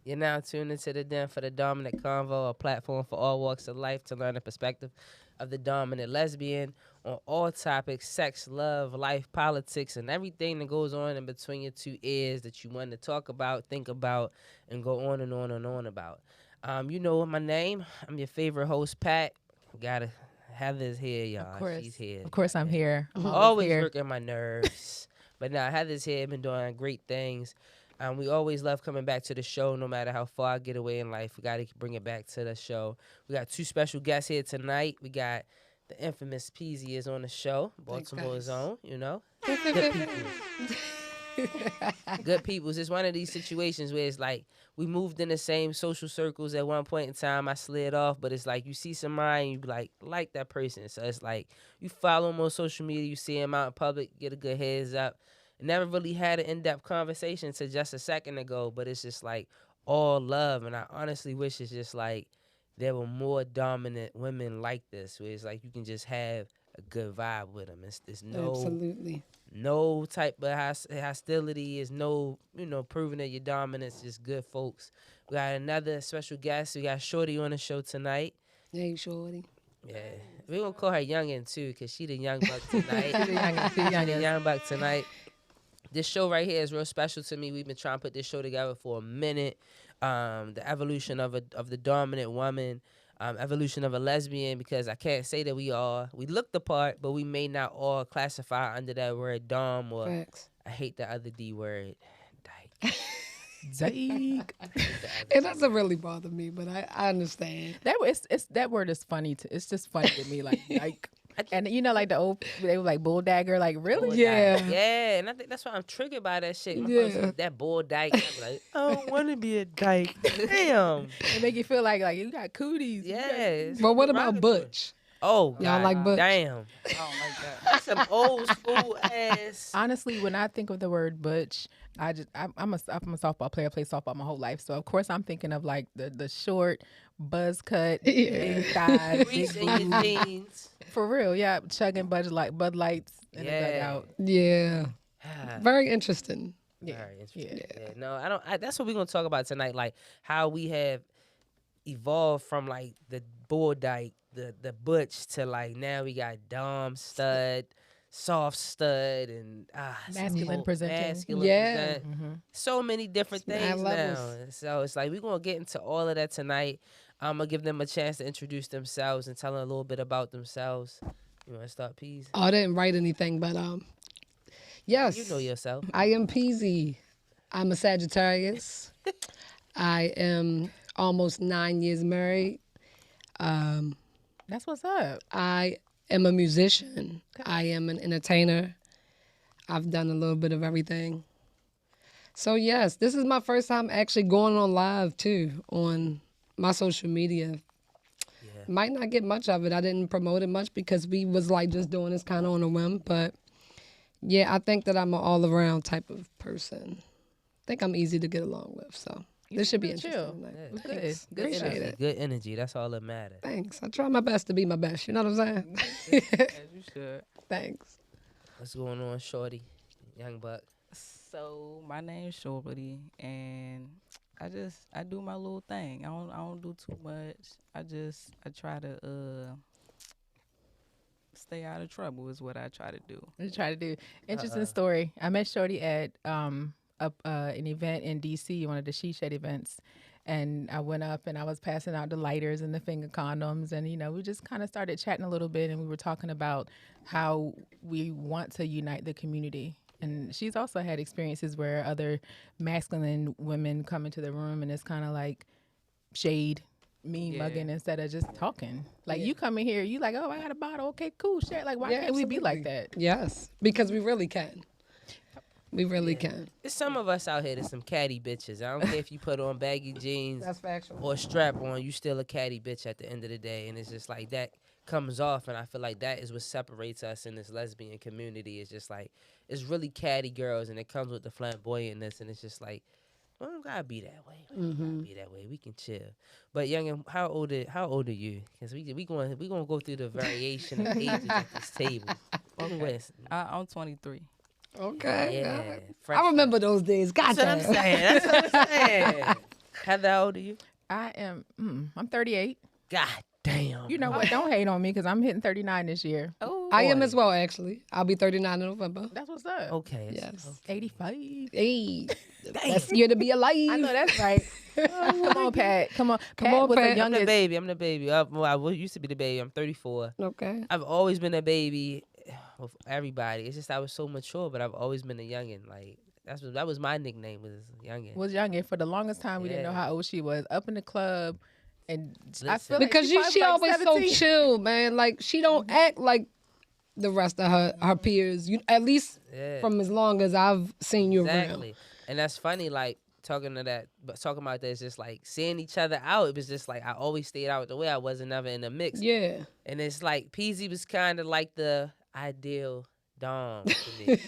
You're now tuned into the Den for the Dominant Convo, a platform for all walks of life to learn the perspective of the dominant lesbian on all topics, sex, love, life, politics, and everything that goes on in between your two ears that you want to talk about, think about, and go on and on and on about. You know my name. I'm your favorite host, Pat. Gotta Heather's here, y'all. She's here. Of course, I'm here. I'm Always here. working my nerves. But now Heather's here, been doing great things. We always love coming back to the show, no matter how far I get away in life. We got to bring it back to the show. We got two special guests here tonight. We got the infamous Peasy is on the show, Baltimore's own, you know. Good people. Good peoples. It's one of these situations where it's like we moved in the same social circles at one point in time. I slid off, but it's like you see somebody and you be like that person. So it's like you follow them on social media, you see them out in public, get a good heads up. Never really had an in-depth conversation to just a second ago, but it's just like all love. And I honestly wish it's just like there were more dominant women like this, where it's like you can just have a good vibe with them. It's no Absolutely. no type of hostility. Is no proving that you're dominant. It's just good folks. We got another special guest. We got Shorty on the show tonight. Hey, Shorty. Yeah, we gonna call her Youngin too, cause she the young buck tonight. She the young buck tonight. This show right here is real special to me. We've been trying to put this show together for a minute. The evolution of the dominant woman, evolution of a lesbian, because I can't say that we look the part, but we may not all classify under that word dom, or Facts. I hate the other D word, dyke. Zeke. It doesn't really bother me, but I understand. That word is funny. It's just funny to me. Like, and you know, like they were like bull dagger. Like, really? Yeah. Yeah, and I think that's why I'm triggered by that shit. My Yeah. folks was that bull dyke. I'm like, I don't want to be a dyke. Damn. It make you feel like you got cooties. Yeah. But what about Butch? Oh, Y'all God, like Butch? Damn. I don't like that. That's some old school ass. Honestly, when I think of the word butch, I'm a softball player. I played softball my whole life, so of course I'm thinking of like the short, buzz cut, big thighs, Grease big in your boobs. jeans. For real, yeah, chugging Bud Lights in the dugout. Yeah. Very interesting. Yeah. Very interesting. Yeah. No, I don't. That's what we're gonna talk about tonight. Like how we have evolved from like the bull dyke, the butch, to like now we got dom stud, soft stud, and Masculine presenting. Masculine Yeah. present. So many different Mad things now. levels. So it's like we're gonna get into all of that tonight. I'm gonna give them a chance to introduce themselves and tell them a little bit about themselves. You wanna start, Peas? Oh, I didn't write anything, but yes. You know yourself. I am Peasy. I'm a Sagittarius. I am almost 9 years married. That's what's up. I am a musician. I am an entertainer. I've done a little bit of everything. So yes, this is my first time actually going on live too on my social media. Yeah. Might not get much of it. I didn't promote it much because we was like just doing this kind of on a whim. But yeah, I think that I'm an all around type of person. I think I'm easy to get along with. So this should be pretty interesting chill. tonight. Yeah. Thanks. Good Appreciate energy. it. Good energy. That's all that matters. Thanks. I try my best to be my best. You know what I'm saying? As you should. Thanks. What's going on, Shorty? Young buck. So my name's Shorty, and I do my little thing. I don't do too much. I try to stay out of trouble is what I try to do. What you try to do? Interesting story. I met Shorty at an event in DC, one of the She Shed events, and I went up and I was passing out the lighters and the finger condoms, and we just kind of started chatting a little bit, and we were talking about how we want to unite the community. And she's also had experiences where other masculine women come into the room and it's kind of like shade, mean mugging instead of just talking. Like you come in here, you like, oh, I got a bottle. Okay, cool, share. Like, why Yeah, can't we be like absolutely. that? Yes, because we really can. We really can. There's some of us out here that's some catty bitches. I don't care if you put on baggy jeans That's factual. or a strap on, you still a catty bitch at the end of the day. And it's just like that comes off, and I feel like that is what separates us in this lesbian community. It's just like it's really catty girls, and it comes with the flamboyantness, and it's just like, well, don't gotta be that way. We don't gotta be that way. We can chill. But youngin, how old are you? Because we gonna go through the variation of ages at this table. Okay. I'm 23. Okay. Yeah, all right. fresh I remember those days. God That's what I'm damn. saying. That's what I'm saying. Heather, how old are you? I'm 38. God damn. You know what? Don't hate on me because I'm hitting 39 this year. Oh, I am as well, actually. I'll be 39 in November. That's what's up. Okay. Yes. 85. Hey, best year to be alive. I know that's right. Come on, Pat. Come on. Pat on, was Pat. the I'm youngest. the baby. I'm the baby. I used to be the baby. I'm 34. Okay. I've always been a baby with everybody. It's just I was so mature, but I've always been a youngin. Like that was my nickname was youngin. Was youngest. For the longest time, we didn't know Yeah. how old she was. Up in the club. And I Listen. feel like Because she probably she like always 17. so chill, man. Like, she don't act like the rest of her peers. At least Yeah. from as long as I've seen you around. Exactly. And that's funny, like talking about that, it's just like seeing each other out. It was just like I always stayed out the way. I wasn't never in the mix. Yeah. And it's like Peasy was kind of like the ideal Dom to me.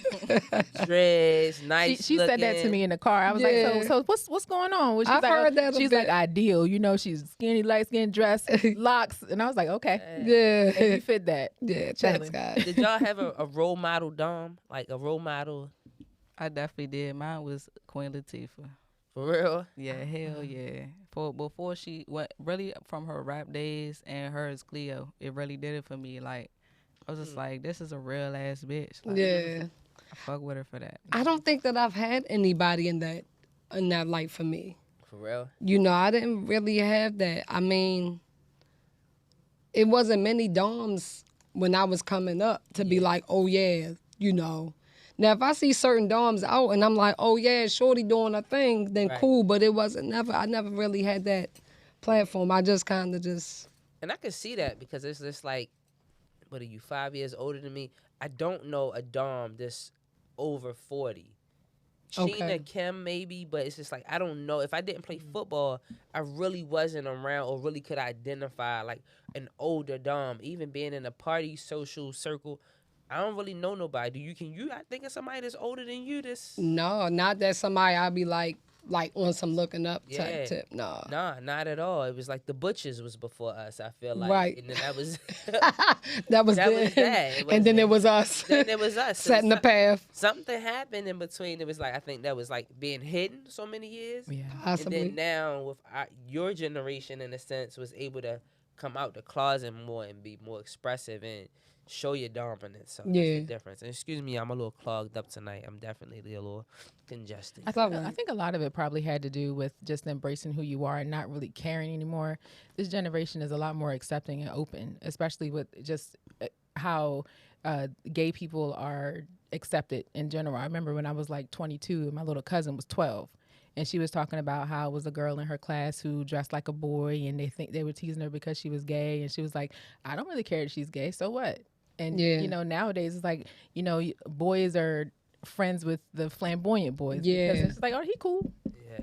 Dreads, nice. She said that to looking. me in the car. I was Yeah. like, so what's going on? She's I've like, heard that a she's bit. like ideal. You know, she's skinny, light skin, dress, locks, and I was like, okay, and Yeah. you fit that. Yeah, thanks, Chilling. God. Did y'all have a role model Dom? Like a role model I definitely did. Mine was Queen Latifah. for real? Yeah, hell yeah. Before she went, really from her rap days and her as Cleo, it really did it for me. Like, I was just like, this is a real ass bitch. Like, Yeah. I fuck with her for that. I don't think that I've had anybody in that light for me. For real? You know, I didn't really have that. I mean, it wasn't many Doms when I was coming up to be like, oh yeah, you know. Now, if I see certain Doms out and I'm like, oh yeah, Shorty doing her thing, then Right. cool. But I never really had that platform. I just kind of just. And I can see that because it's just like, what are you, 5 years older than me? I don't know a Dom this over 40. Okay. Sheena Kim maybe, but it's just like I don't know. If I didn't play football, I really wasn't around or really could identify like an older Dom. Even being in a party social circle, I don't really know nobody. Can you I think of somebody that's older than you that's No, not that somebody I'd be like on some looking up Yeah. type tip. No. Nah, not at all. It was like the Butchers was before us, I feel like. Right. And then that was That was That them. was that. It And then wasn't- it was us. then it was us. So Setting the some- path. Something happened in between. It was like I think that was like being hidden so many years. Yeah. Possibly. And then now with your generation, in a sense, was able to come out the closet more and be more expressive and show your dominance. So that's Yeah. the difference. And excuse me, I'm a little clogged up tonight. I'm definitely a little congested. I think a lot of it probably had to do with just embracing who you are and not really caring anymore. This generation is a lot more accepting and open, especially with just how gay people are accepted in general. I remember when I was like 22 and my little cousin was 12. And she was talking about how it was a girl in her class who dressed like a boy and they were teasing her because she was gay. And she was like, I don't really care that she's gay. So what? And, Yeah. you know, nowadays it's like, you know, boys are friends with the flamboyant boys. Yeah. Because it's like, oh, he cool. Yeah,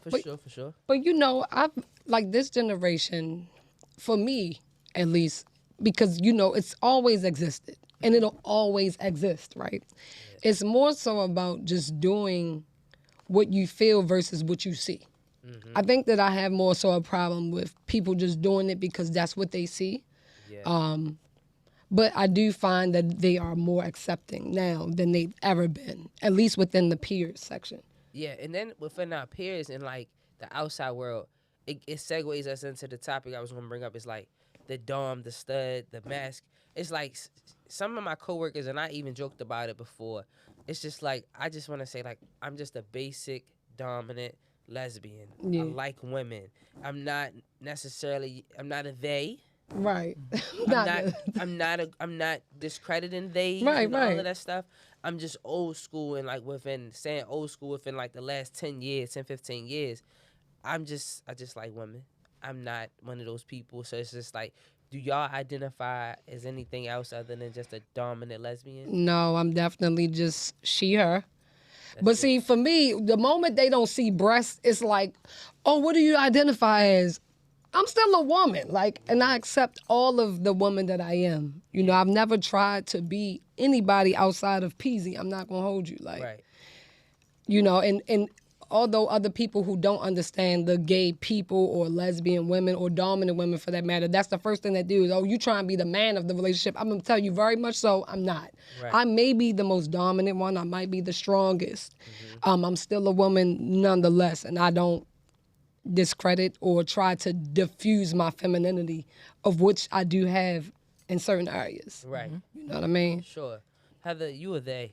for But- sure. But you know, I've like this generation, for me at least, because you know it's always existed and it'll always exist, right? It's more so about just doing what you feel versus what you see. I think that I have more so a problem with people just doing it because that's what they see. Yeah. But I do find that they are more accepting now than they've ever been, at least within the peers section. Yeah, and then within our peers in like the outside world, it segues us into the topic I was gonna bring up. Is like the dom, the stud, the mask. It's like some of my coworkers, and I even joked about it before. It's just like I just want to say like I'm just a basic dominant lesbian. Yeah. I like women. I'm not a they. Right. I'm not discrediting they Right, and all right. of that stuff. I'm just old school and like within like the last 10 years, 10, 15 years, I just like women. I'm not one of those people. So it's just like, do y'all identify as anything else other than just a dominant lesbian? No, I'm definitely just she, her. But see, for me, the moment they don't see breasts, it's like, oh, what do you identify as? I'm still a woman, like, and I accept all of the woman that I am. You know, I've never tried to be anybody outside of Peasy. I'm not gonna hold you, like, Right. you know, and although other people who don't understand the gay people or lesbian women or dominant women for that matter, that's the first thing they do is, oh, you trying to be the man of the relationship. I'm gonna tell you very much so, I'm not. Right. I may be the most dominant one. I might be the strongest. I'm still a woman nonetheless, and I don't discredit or try to diffuse my femininity, of which I do have in certain areas. Right. You know what I mean? Sure. Heather, you or they?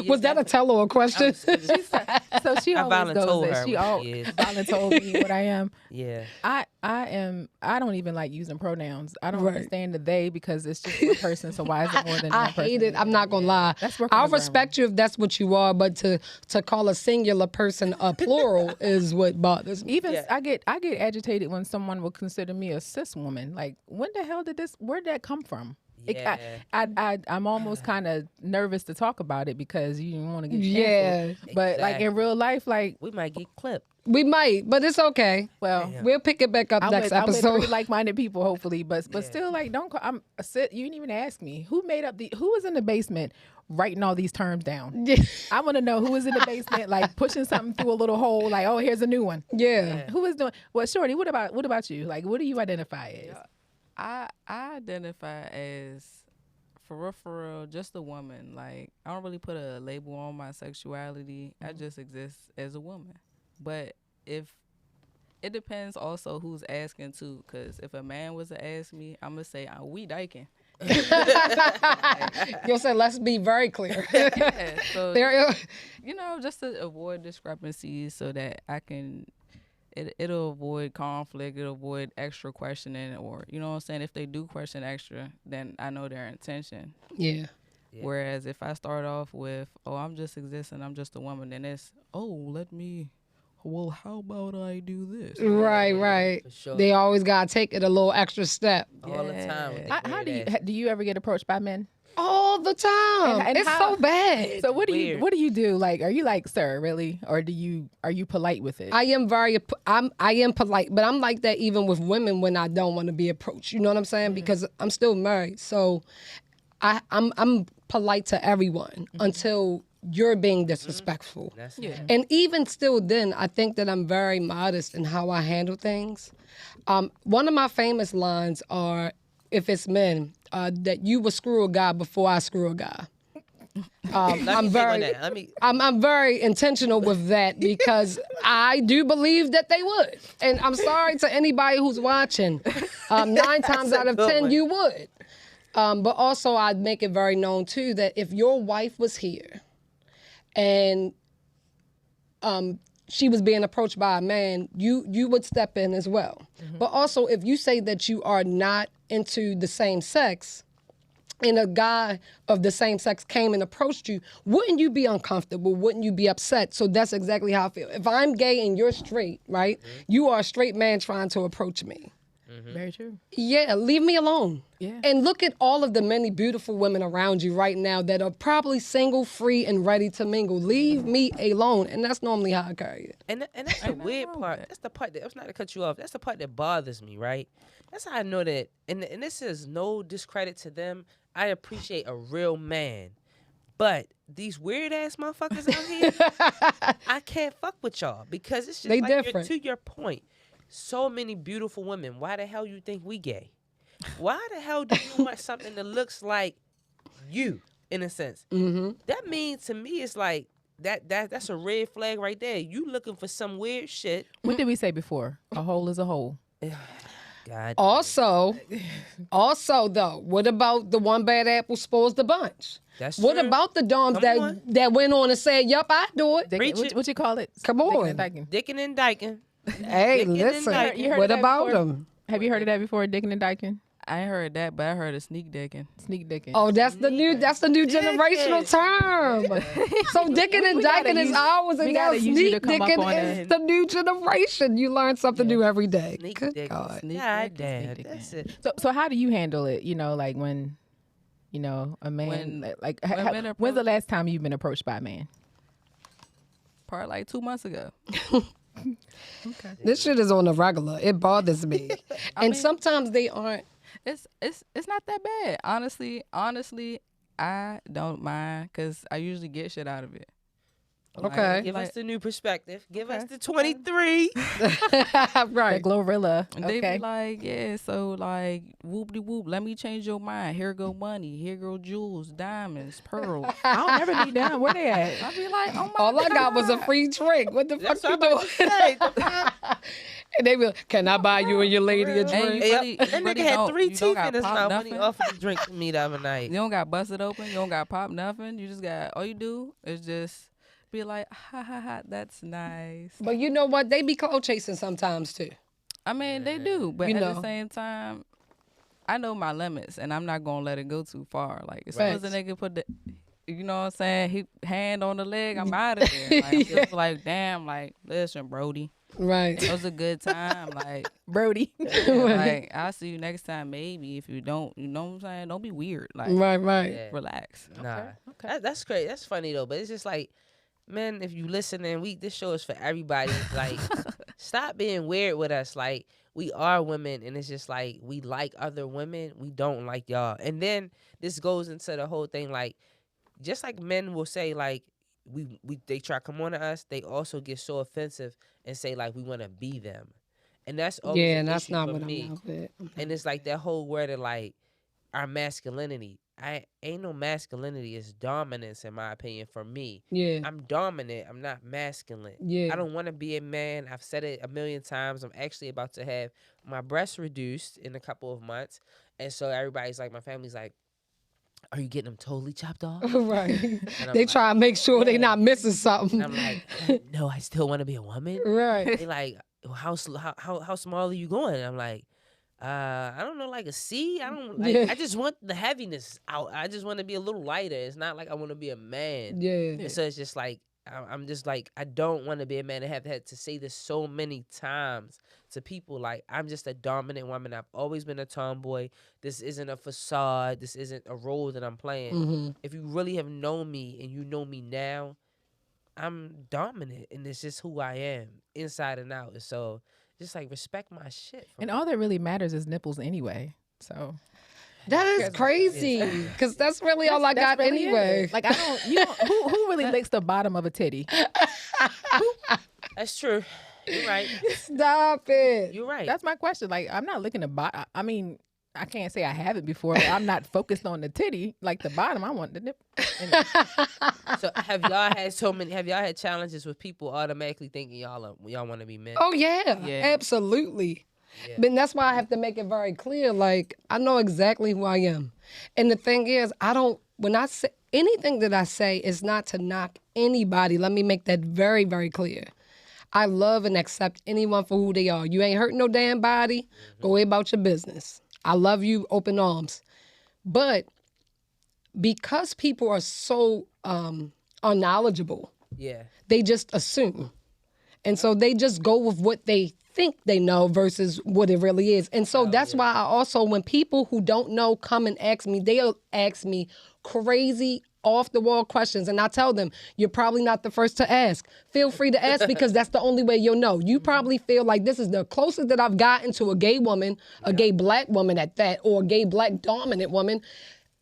Was that a tell or a question? So she I always goes voluntold there. her She what all she is. voluntold me what I am. Yeah. I don't even like using pronouns. I don't Right. understand the they because it's just one person. So why is it more than I one person? hate it. I'm not gonna lie. That's working I'll the grammar. respect you if that's what you are, but to call a singular person a plural is what bothers me. Even Yeah. I get agitated when someone will consider me a cis woman. Like, when the hell where'd that come from? Yeah. I'm almost kind of nervous to talk about it because you don't want to get canceled. Yeah, But like in Exactly. real life, like, We might get clipped. we might, but it's okay. well, Yeah. We'll pick it back up next I'm with episode. three like-minded people, hopefully. But Yeah. still, like, don't call. You didn't even ask me who was in the basement writing all these terms down. I want to know who was in the basement, like pushing something through a little hole. Like, oh, here's a new one. Yeah. Who is doing? Well, Shorty, what about you? Like, what do you identify as? I identify as for real, just a woman. Like, I don't really put a label on my sexuality. I just exist as a woman. But if it depends also who's asking too, because if a man was to ask me, I'm gonna say we dyking. You'll say, let's be very clear. Yeah, so There, just to avoid discrepancies, so that I can. It'll avoid conflict. It'll avoid extra questioning, or you know what I'm saying. If they do question extra, then I know their intention. yeah. Yeah. Whereas if I start off with, "Oh, I'm just existing. I'm just a woman," then it's, well, how about I do this? Right. For sure. They always gotta take it a little extra step. All the time. with the How weird do ass. you ever get approached by men? All the time. And it's how- so bad. So what do Weird. you do? Like, are you like, sir, really, or are you polite with it? I am polite, but I'm like that even with women when I don't want to be approached. You know what I'm saying? Because I'm still married, so I'm polite to everyone until you're being disrespectful. That's And even still, then I think that I'm very modest in how I handle things. One of my famous lines are, if it's men, that you will screw a guy before I screw a guy. I'm very intentional with that because I do believe that they would, and I'm sorry to anybody who's watching. 9 times out of 10, you would. But also, I'd make it very known too that if your wife was here, and she was being approached by a man, you would step in as well. But also, if you say that you are not into the same sex, and a guy of the same sex came and approached you, wouldn't you be uncomfortable? Wouldn't you be upset? So that's exactly how I feel. If I'm gay and you're straight, right? You are a straight man trying to approach me. Very true. Yeah, leave me alone. Yeah. And look at all of the many beautiful women around you right now that are probably single, free, and ready to mingle. Leave me alone. And that's normally how I carry it. And that's the weird part. That's the part that, I'm not to cut you off. That's the part that bothers me, right? That's how I know that, and this is no discredit to them. I appreciate a real man. But these weird ass motherfuckers out here, I can't fuck with y'all because it's just They like different. to your point. So many beautiful women. Why the hell you think we gay? Why the hell do you want something that looks like you, in a sense? Mm-hmm. That means to me, it's like that's a red flag right there. You looking for some weird shit. What did we say before? A hole is a hole. God. Also, though, what about the one bad apple spoils the bunch? That's What true. about the doms Come on. that went on and said, yup, I do it? Preach What, it. what you call it? Come Dicking on. and dyking. Dicking and dyking. Hey, Dicking and listen, dyking. You heard what of that about before? them? Have you heard of that before? Dicking and dyking? I ain't heard that, but I heard a sneak dicking. Sneak dicking. Oh, that's the new generational term. So dicking and We gotta dyking is use- ours, we and now gotta use you to sneak come up dicking on is it. the new generation. You learn something new every day. Sneak Good dicking. God. Sneak God dicking, damn. sneak That's dicking. it. So how do you handle it? You know, like when, you know, a man When- like when how- men when's the approach- last time you've been approached by a man? Probably like 2 months ago. This shit is on the regular. It bothers me. And sometimes they aren't. It's not that bad. Honestly, I don't mind because I usually get shit out of it. Okay. Give us the new perspective. Give us Okay. the 23. The Right. Glorilla. And they Okay. be like, yeah, so like, whoop de whoop, let me change your mind. Here go money. Here go jewels, diamonds, pearls. I don't never need them. Where they at? I be like, oh my All I got was a God. free drink. What the That's fuck what I'm you about doing? to say. The fuck? And they be like, can I buy you and your lady a And drink? you Yep. really, That you nigga really had don't, 3 you don't teeth got in his pop mouth when he nothing. offered to drink to me the other night. You don't got busted open. You don't got pop nothing. You just got, all you do is just be like, ha ha ha, that's nice. But you know what? They be clout chasing sometimes too. I mean, they do, but You at know. the same time, I know my limits, and I'm not gonna let it go too far. Like as soon as a Facts. nigga put the, you know what I'm saying, he hand on the leg, I'm out of there. Like, I'm just like, damn, like, listen, Brody, Right. it was a good time. Like, Brody. like I'll see you next time, maybe. If you don't, you know what I'm saying, don't be weird. Like, Right. Yeah. relax. Nah. Okay. That's great. That's funny though. But it's just like, man, if you listen and this show is for everybody. Like, stop being weird with us. Like, we are women, and it's just like we like other women. We don't like y'all. And then this goes into the whole thing. Like, just like men will say, like, they try to come on to us. They also get so offensive and say like we want to be them, and that's always Yeah, an and that's issue not for what me. I'm not with. And it's like that whole word of like our masculinity. I ain't no masculinity. It's dominance, in my opinion. For me, Yeah. I'm dominant. I'm not masculine. Yeah. I don't want to be a man. I've said it a million times. I'm actually about to have my breasts reduced in a couple of months, and so everybody's like, my family's like, "Are you getting them totally chopped off?" Right. And I'm They like, try to make sure they yeah. not missing something. And I'm like, no, I still want to be a woman. Right. They like, well, how small are you going? And I'm like, I don't know, like a C. I don't like. Yeah. I just want the heaviness out. I just want to be a little lighter. It's not like I want to be a man. Yeah. And so it's just like I'm just like I don't want to be a man. I have had to say this so many times to people. Like, I'm just a dominant woman. I've always been a tomboy. This isn't a facade. This isn't a role that I'm playing. Mm-hmm. If you really have known me and you know me now, I'm dominant, and it's just who I am, inside and out. And so, just like respect my shit. And all that really matters is nipples anyway. So That is crazy, because that's really all I that's got really anyway. it. Like I don't, you don't. Who really licks the bottom of a titty? That's true. You're right. Stop it. You're right. That's my question. Like I'm not licking the bottom. I mean, I can't say I haven't before, but I'm not focused on the titty. Like the bottom, I want the nipple. Anyway. So have y'all had challenges with people automatically thinking y'all want to be men? Oh yeah, Yeah. absolutely. Yeah. But that's why I have to make it very clear. Like, I know exactly who I am, and the thing is, when I say anything that I say is not to knock anybody. Let me make that very, very clear. I love and accept anyone for who they are. You ain't hurting no damn body. Go about your business. I love you, open arms. But because people are so unknowledgeable, Yeah. they just assume. And so they just go with what they think they know versus what it really is. And so that's why I also, when people who don't know come and ask me, they'll ask me crazy off the wall questions. And I tell them, you're probably not the first to ask. Feel free to ask because that's the only way you'll know. You probably feel like this is the closest that I've gotten to a gay woman, a gay black woman at that, or a gay black dominant woman.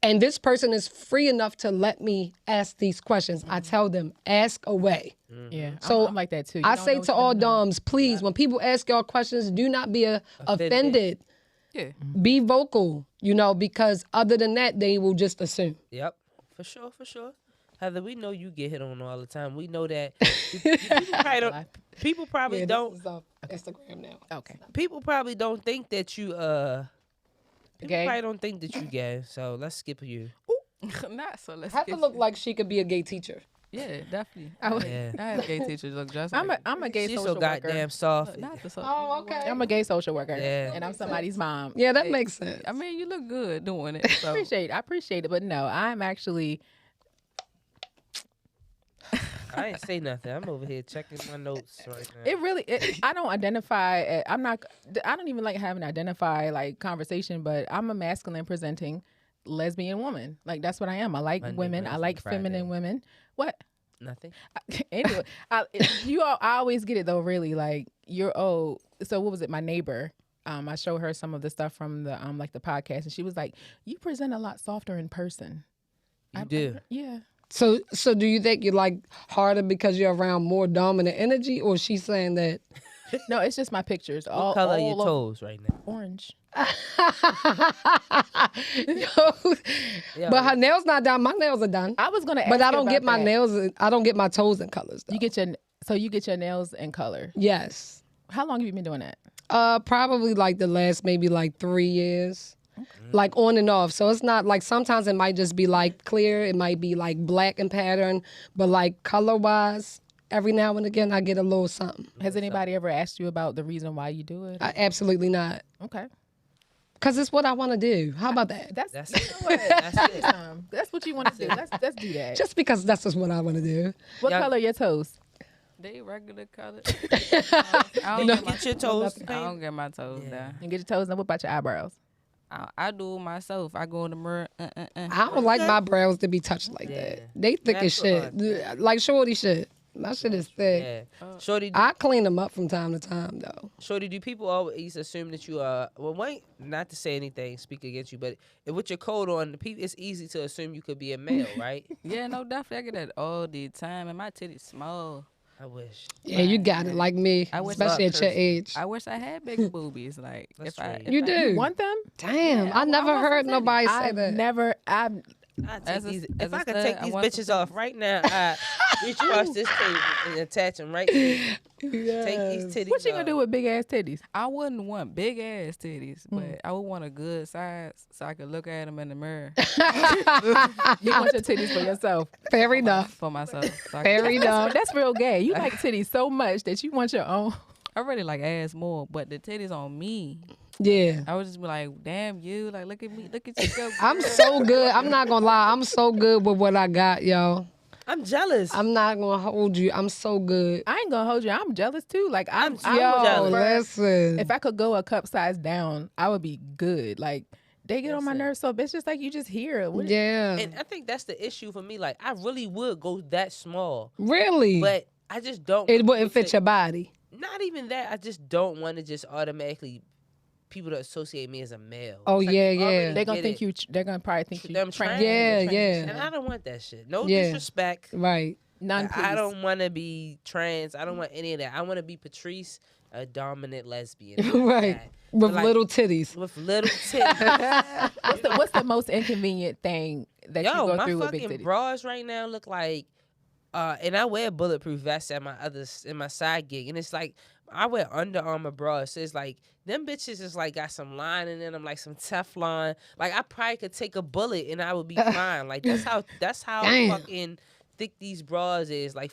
And this person is free enough to let me ask these questions. I tell them, ask away. Yeah. So I'm like that too. You I don't say know to what you all don't know. doms, please, when people ask y'all questions, do not be offended. Yeah. Be vocal, because other than that, they will just assume. Yep. For sure. Heather, we know you get hit on all the time. We know that. People probably don't. This is off Instagram now. Okay. People probably don't think that you People Gay? probably don't think that you gay. So let's skip you. Not so. Let's Have to get look like she could be a gay teacher. Yeah, definitely. Yeah. I had gay teachers look just I'm like a gay She's social so worker. goddamn soft. not the Oh, okay. I'm a gay social worker. Yeah. And I'm somebody's mom. Yeah, that makes sense. I mean, you look good doing it. So I appreciate it, but no, I'm actually I ain't say nothing. I'm over here checking my notes right now. I don't identify. I don't even like having an identify like conversation, but I'm a masculine presenting lesbian woman. Like that's what I am. I like Monday, women. I Wednesday, like Friday. feminine women. What? Nothing. Anyway, I always get it though. Really, like so what was it? My neighbor. I showed her some of the stuff from the like the podcast, and she was like, "You present a lot softer in person." You do. Yeah. So do you think you're like harder because you're around more dominant energy, or she's saying that? No, it's just my pictures. What color are your of toes right now? Orange. Yo, but her nails not done. My nails are done. I was gonna ask but I you don't about get my that. nails. I don't get my toes in colors. Though. You get your nails in color. Yes. How long have you been doing that? Probably like the last maybe like 3 years. Like on and off. So it's not like sometimes it might just be like clear. It might be like black in pattern. But like color wise, every now and again I get a little something. Has anybody ever asked you about the reason why you do it? Absolutely not. Okay. Because it's what I want to do. How about that? That's it. you know what? That's it. That's what you want to do. Let's do that. Just because that's just what I want to do. What Yeah. color are your toes? They regular color. You get your toes I painted? don't get my toes done. And get your toes done. What about your eyebrows? I do it myself. I go in the mirror. I don't like my brows to be touched like that. They thick as Natural shit. Like shorty shit. My shit is thick. Yeah. Shorty, I clean them up from time to time though. Shorty, do people always assume that you are, well, wait, not to say anything, speak against you, but with your coat on, it's easy to assume you could be a male, right? Yeah, no, definitely. I get that all the time, and my titties small. I wish. Yeah, you got it like me, I wish especially I- at your age. I wish I had big boobies. Like That's if I, straight. if You I- do. You want them? Damn, I never heard nobody say I've that. never. I take As a- these, as if a I could stud, take I these want bitches some off right now, I reach across this table and attach them right there. Take these titties What you gonna off. do with big ass titties? I wouldn't want big ass titties, but I would want a good size so I could look at them in the mirror You want your titties for yourself. Fair enough. for myself. So I, Fair could, enough. That's real gay. You like titties so much that you want your own. I really like ass more, but the titties on me, Yeah. I would just be like, damn you, like look at me, look at yourself. I'm so good. I'm not gonna lie. I'm so good with what I got, yo. I'm jealous. I'm not gonna hold you. I'm so good. I ain't gonna hold you. I'm jealous too. Like I'm Yo, jealous. listen. If I could go a cup size down, I would be good. Like they get on my Listen. nerves so it's just like you just hear it. Yeah. And I think that's the issue for me. Like, I really would go that small, Really? but I just don't. It wouldn't people fit say- your body. Not even that. I just don't want to just automatically people to associate me as a male. Oh, It's like yeah, you yeah. already They're gonna get think it. you. They're gonna probably think you. Them trans- Yeah, transition. yeah. And I don't want that shit. No Yeah. disrespect. Right. None. I don't want to be trans. I don't want any of that. I want to be Patrice, a dominant lesbian. Right. That. With Like, little titties. With little titties. What's the most inconvenient thing that you Yo, go my through with big fucking titties? bras right now look like, and I wear bulletproof vests at in my side gig, and it's like I wear Under Armour bras, so it's like them bitches is like got some lining in them, like some Teflon. Like I probably could take a bullet and I would be fine. Like that's how Damn. fucking thick these bras is. Like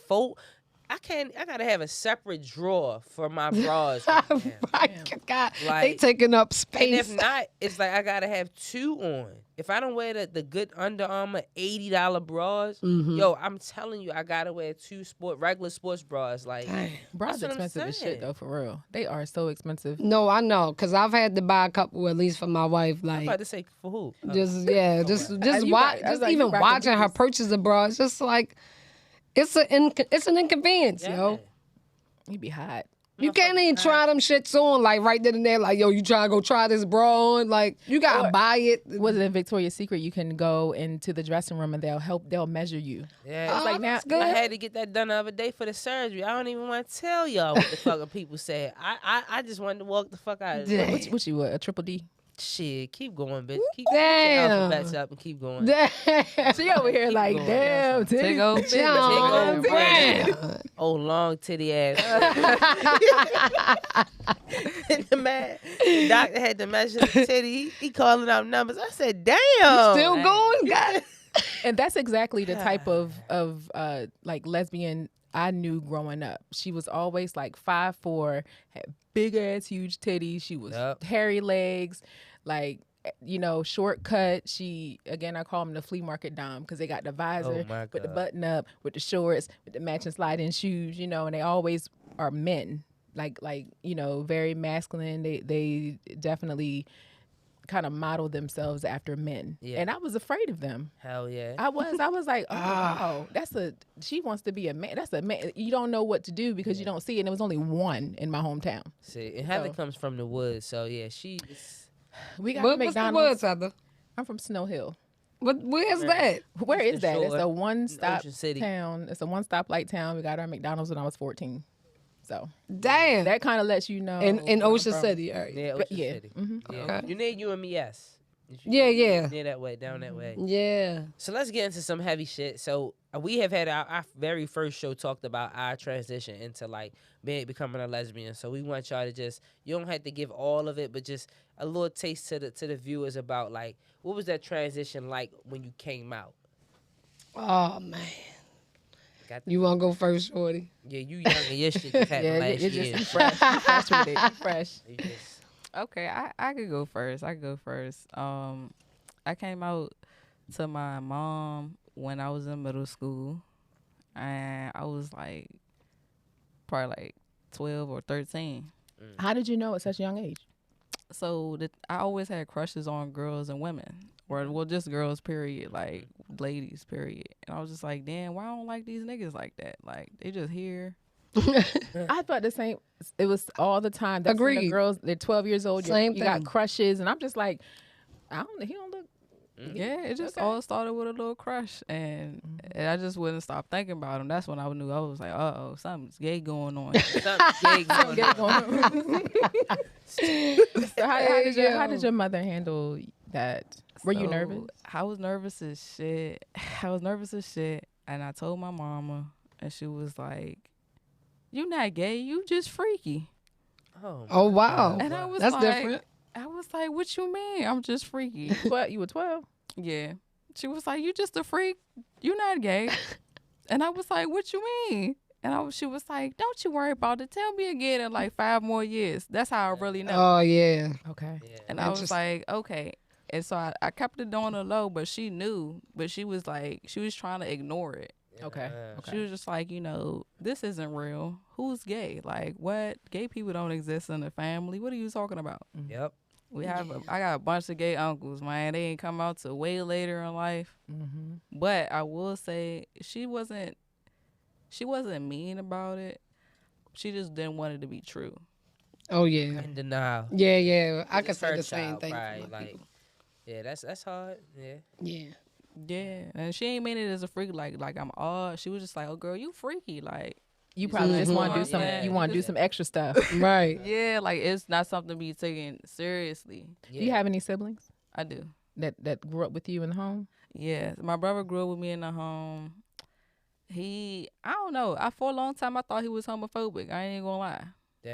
I gotta have a separate drawer for my bras. Right now. Right. God, they Like- taking up And space. if not, it's like I gotta have two on. If I don't wear the good Under Armour $80 bras, Mm-hmm. yo, I'm telling you, I gotta wear two regular sports bras. Like, Bras That's what I'm expensive as shit saying. though, for real. They are so expensive. No, I know, cause I've had to buy a couple at least for my wife. I'm Like, about to say for who? just yeah, just You watch, right. I was just like, you even rocking watching her booties. purchase a bra. It's just like it's an inconvenience, yo. You be hot. You can't even try them shits on like right then and there. Like, yo, you trying to go try this bra on? Like, you gotta Or- buy it. Was it in Victoria's Secret? You can go into the dressing room and they'll measure you. Yeah, Oh, like now- that's good. I had to get that done the other day for the surgery. I don't even want to tell y'all what the fucking people said. I just wanted to walk the fuck out of there. Damn. What you a triple D? Shit, keep going, bitch. Keep your Damn. alphabets up and keep going. Damn. She over here like, going. damn, Take titties. over. John Take over. Brown. Oh, long titty ass. And the man, the doctor had to measure the titty. He calling out numbers. I said, damn. Still going? God. And that's exactly the type of like lesbian I knew growing up. She was always like 5'4", had big ass huge titties. She was Yup. hairy legs, like short cut. She again I call them the flea market dom because they got the visor Oh, my with the God. button up, with the shorts, with the matching slide-in shoes. And they always are men, like very masculine. They definitely kind of model themselves after men. Yeah. And I was afraid of them. Hell yeah. I was like, oh, she wants to be a man. That's a man. You don't know what to do because you don't see it. And there was only one in my hometown. See, and Heather So- comes from the woods, so yeah, she. We got What's the McDonald's. words, Heather? I'm from Snow Hill. Where's that? Where is that? It's Shore, a one-stop Ocean City. town. It's a one-stoplight town. We got our McDonald's when I was 14. So Damn. that kind of lets you know. In where I'm Ocean from. City area. Yeah, But Ocean yeah. City. Mhm. Yeah. Okay. You need UMES. Yeah. Near that way, down that way. Yeah. So let's get into some heavy shit. So we have had our very first show talked about our transition into like becoming a lesbian. So we want y'all to just, you don't have to give all of it, but just a little taste to the viewers about like what was that transition like when you came out. Oh man. Got the, You want to go first, Shorty? yeah, you young and your shit just happened Yeah, last it's year. just fresh. You fresh with it. You fresh. You just- Okay, I could go first. I came out to my mom when I was in middle school, and I was like probably like 12 or 13. How did you know at such a young age? So I always had crushes on girls and women, or well, just girls, period, like ladies, period. And I was just like, damn, why I don't like these niggas like that? Like they just here. I thought the same. It was all the time. That's when the Agreed. girls, they're 12 years old. Same you got thing. crushes, and I'm just like, he don't look. Yeah, it just Okay. all started with a little crush, and I just wouldn't stop thinking about him. That's when I knew I was like, oh, something's gay going on. something gay going on. So how did your mother handle that? Were you So, nervous? I was nervous as shit. And I told my mama, and she was like, "You not gay, you just freaky." Oh wow. And I was That's like, different. I was like, "What you mean? I'm just freaky." 12, you were 12. Yeah. She was like, "You just a freak. You not gay." And I was like, "What you mean?" And she was like, "Don't you worry about it. Tell me again in like 5 more years." That's how I really know. Oh yeah. Okay. Yeah. And I was Interesting. like, okay. And so I kept it on the low, but she knew. But she was like, she was trying to ignore it. Okay. She was just like, this isn't real. Who's gay? Like, what? Gay people don't exist in the family. What are you talking about? Yep. I got a bunch of gay uncles, man. They ain't come out till way later in life. Mm-hmm. But I will say, she wasn't mean about it. She just didn't want it to be true. Oh yeah. In denial. Yeah. I It's could say her the same child, thing. for right, my like- people. Yeah, that's hard. Yeah. Yeah. Yeah, and she ain't mean it as a freak, like I'm odd. She was just like, "Oh, girl, you freaky." Like, You probably just want to do Mhm. some. Yeah. You want to do some extra stuff. Right. yeah, like it's not something to be taken seriously. Yeah. Do you have any siblings I do. that grew up with you in the home? Yeah, my brother grew up with me in the home. I don't know. For a long time I thought he was homophobic. I ain't gonna lie.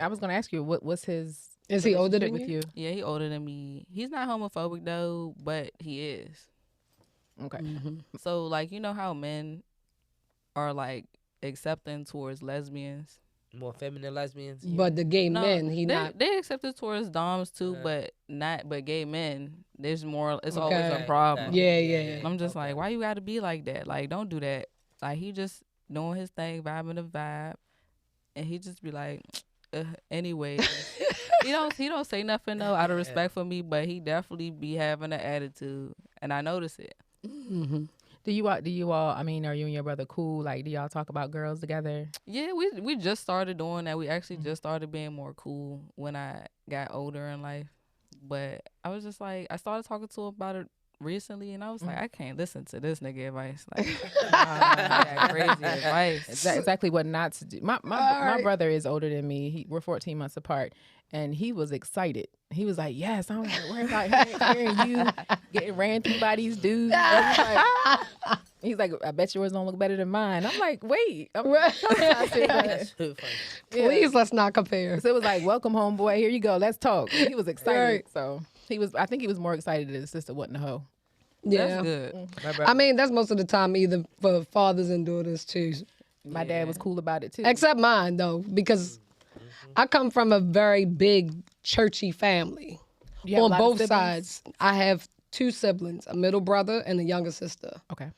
I was going to ask you what was his. Is he older relationship than with you? you? Yeah, he older than me. He's not homophobic though, but he is. Okay. Mm-hmm. So like, you know how men are like accepting towards lesbians. More feminine lesbians. But the gay No, men, he they, not. They accepted towards doms too, Yeah. but gay men, there's more. It's Okay. always a problem. Yeah. And I'm just like, why you got to be like that? Like, don't do that. Like, he just doing his thing, vibing the vibe, and he just be like, anyway. he don't say nothing though out of respect for me, but he definitely be having an attitude, and I notice it. Mm-hmm. Do you all? I mean, are you and your brother cool? Like, do y'all talk about girls together? Yeah, we just started doing that. We actually just started being more cool when I got older in life. But I was just like, I started talking to him about it recently, and I was like, I can't listen to this nigga advice. Like, crazy advice. Exactly what not to do. My Right. brother is older than me. We're 14 months apart, and he was excited. He was like, "Yes, I don't have to worry about hearing you getting ran through by these dudes." He's like, "I bet yours don't look better than mine." I'm like, "Wait." That's so funny. Please, let's not compare. So it was like, "Welcome home, boy. Here you go. Let's talk." He was excited. Right. So he was. I think he was more excited that his sister wasn't a hoe. Yeah. That's good. My brother, I mean, that's most of the time either for fathers and daughters too. My dad was cool about it too. Except mine though, because I come from a very big churchy family. You have a On lot of both siblings? sides, I have 2 siblings, a middle brother and a younger sister. Okay.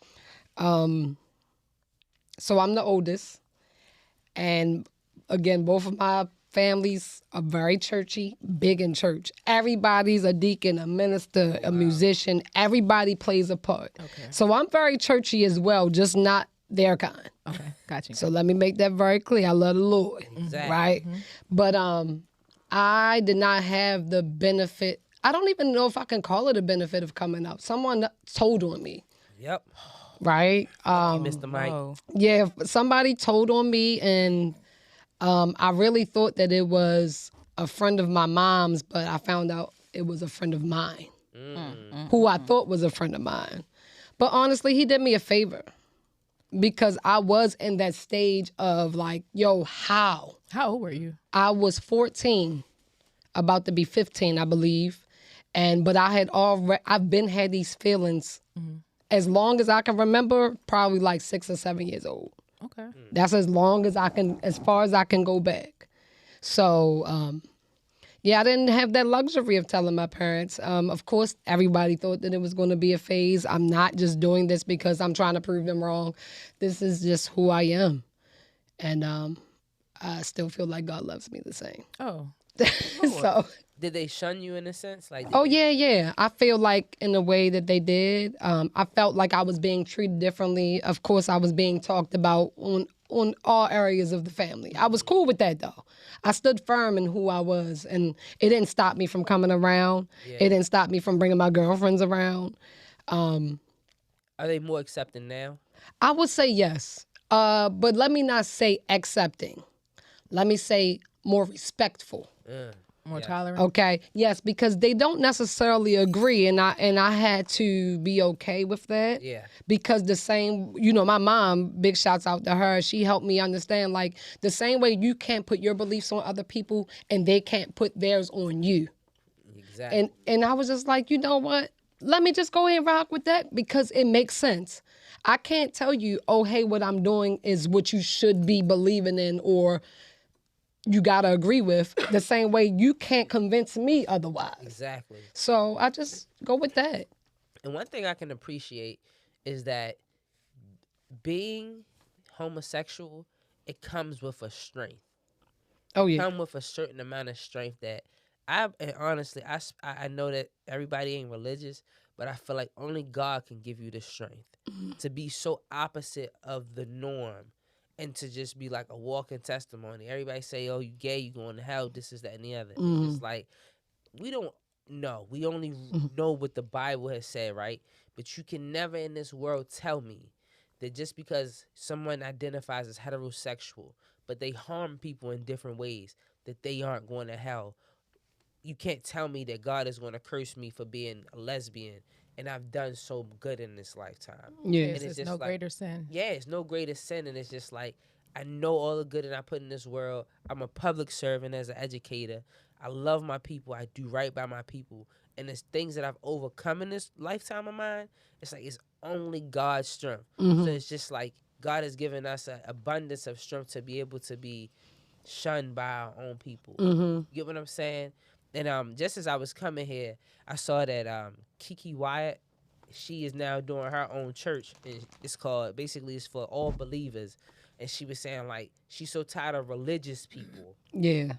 So I'm the oldest. And again, both of my families are very churchy, big in church. Everybody's a deacon, a minister, a musician. Everybody plays a part. Okay. So I'm very churchy as well, just not their kind. Okay. Gotcha. So let me make that very clear. I love the Lord, Exactly. right? But I did not have the benefit I don't even know if I can call it a benefit of coming up. Someone told on me, Yep. right? Mr. Mike. Oh, Yeah, somebody told on me, and I really thought that it was a friend of my mom's, but I found out it was a friend of mine, who I thought was a friend of mine. But honestly, he did me a favor because I was in that stage of like, yo, how? How old were you? I was 14, about to be 15, I believe. But I've been had these feelings as long as I can remember, probably like 6 or 7 years old. Okay. That's as far as I can go back. So, yeah, I didn't have that luxury of telling my parents. Of course, everybody thought that it was going to be a phase. I'm not just doing this because I'm trying to prove them wrong. This is just who I am. And I still feel like God loves me the same. Oh. So, Did they shun you in a sense? Like, oh, yeah. I feel like in the way that they did, I felt like I was being treated differently. Of course, I was being talked about on all areas of the family. I was cool with that, though. I stood firm in who I was, and it didn't stop me from coming around. Yeah. It didn't stop me from bringing my girlfriends around. Are they more accepting now? I would say yes, but let me not say accepting. Let me say more respectful. More Yes. tolerant. Okay. Yes, because they don't necessarily agree, and I had to be okay with that. Yeah. Because the same, my mom, big shouts out to her. She helped me understand, like, the same way you can't put your beliefs on other people, and they can't put theirs on you. Exactly. And I was just like, you know what? Let me just go ahead and rock with that because it makes sense. I can't tell you, oh, hey, what I'm doing is what you should be believing in, or you gotta agree with, the same way you can't convince me otherwise. Exactly. So I just go with that. And one thing I can appreciate is that being homosexual, it comes with a strength. Oh yeah. Come with a certain amount of strength that and honestly, I know that everybody ain't religious, but I feel like only God can give you the strength to be so opposite of the norm and to just be like a walking testimony. Everybody say, oh, you gay, you going to hell, this is that and the other. It's just like, we don't know. We only know what the Bible has said, right? But you can never in this world tell me that just because someone identifies as heterosexual, but they harm people in different ways, that they aren't going to hell. You can't tell me that God is going to curse me for being a lesbian and I've done so good in this lifetime. Yeah. And It's no greater sin. Yeah, it's no greater sin. And it's just like, I know all the good that I put in this world. I'm a public servant as an educator. I love my people. I do right by my people. And it's things that I've overcome in this lifetime of mine. It's like, it's only God's strength. So it's just like, God has given us an abundance of strength to be able to be shunned by our own people. You get what I'm saying? And just as I was coming here, I saw that Kiki Wyatt, she is now doing her own church. And it's called, basically, it's for all believers. And she was saying, like, she's so tired of religious people. Yeah.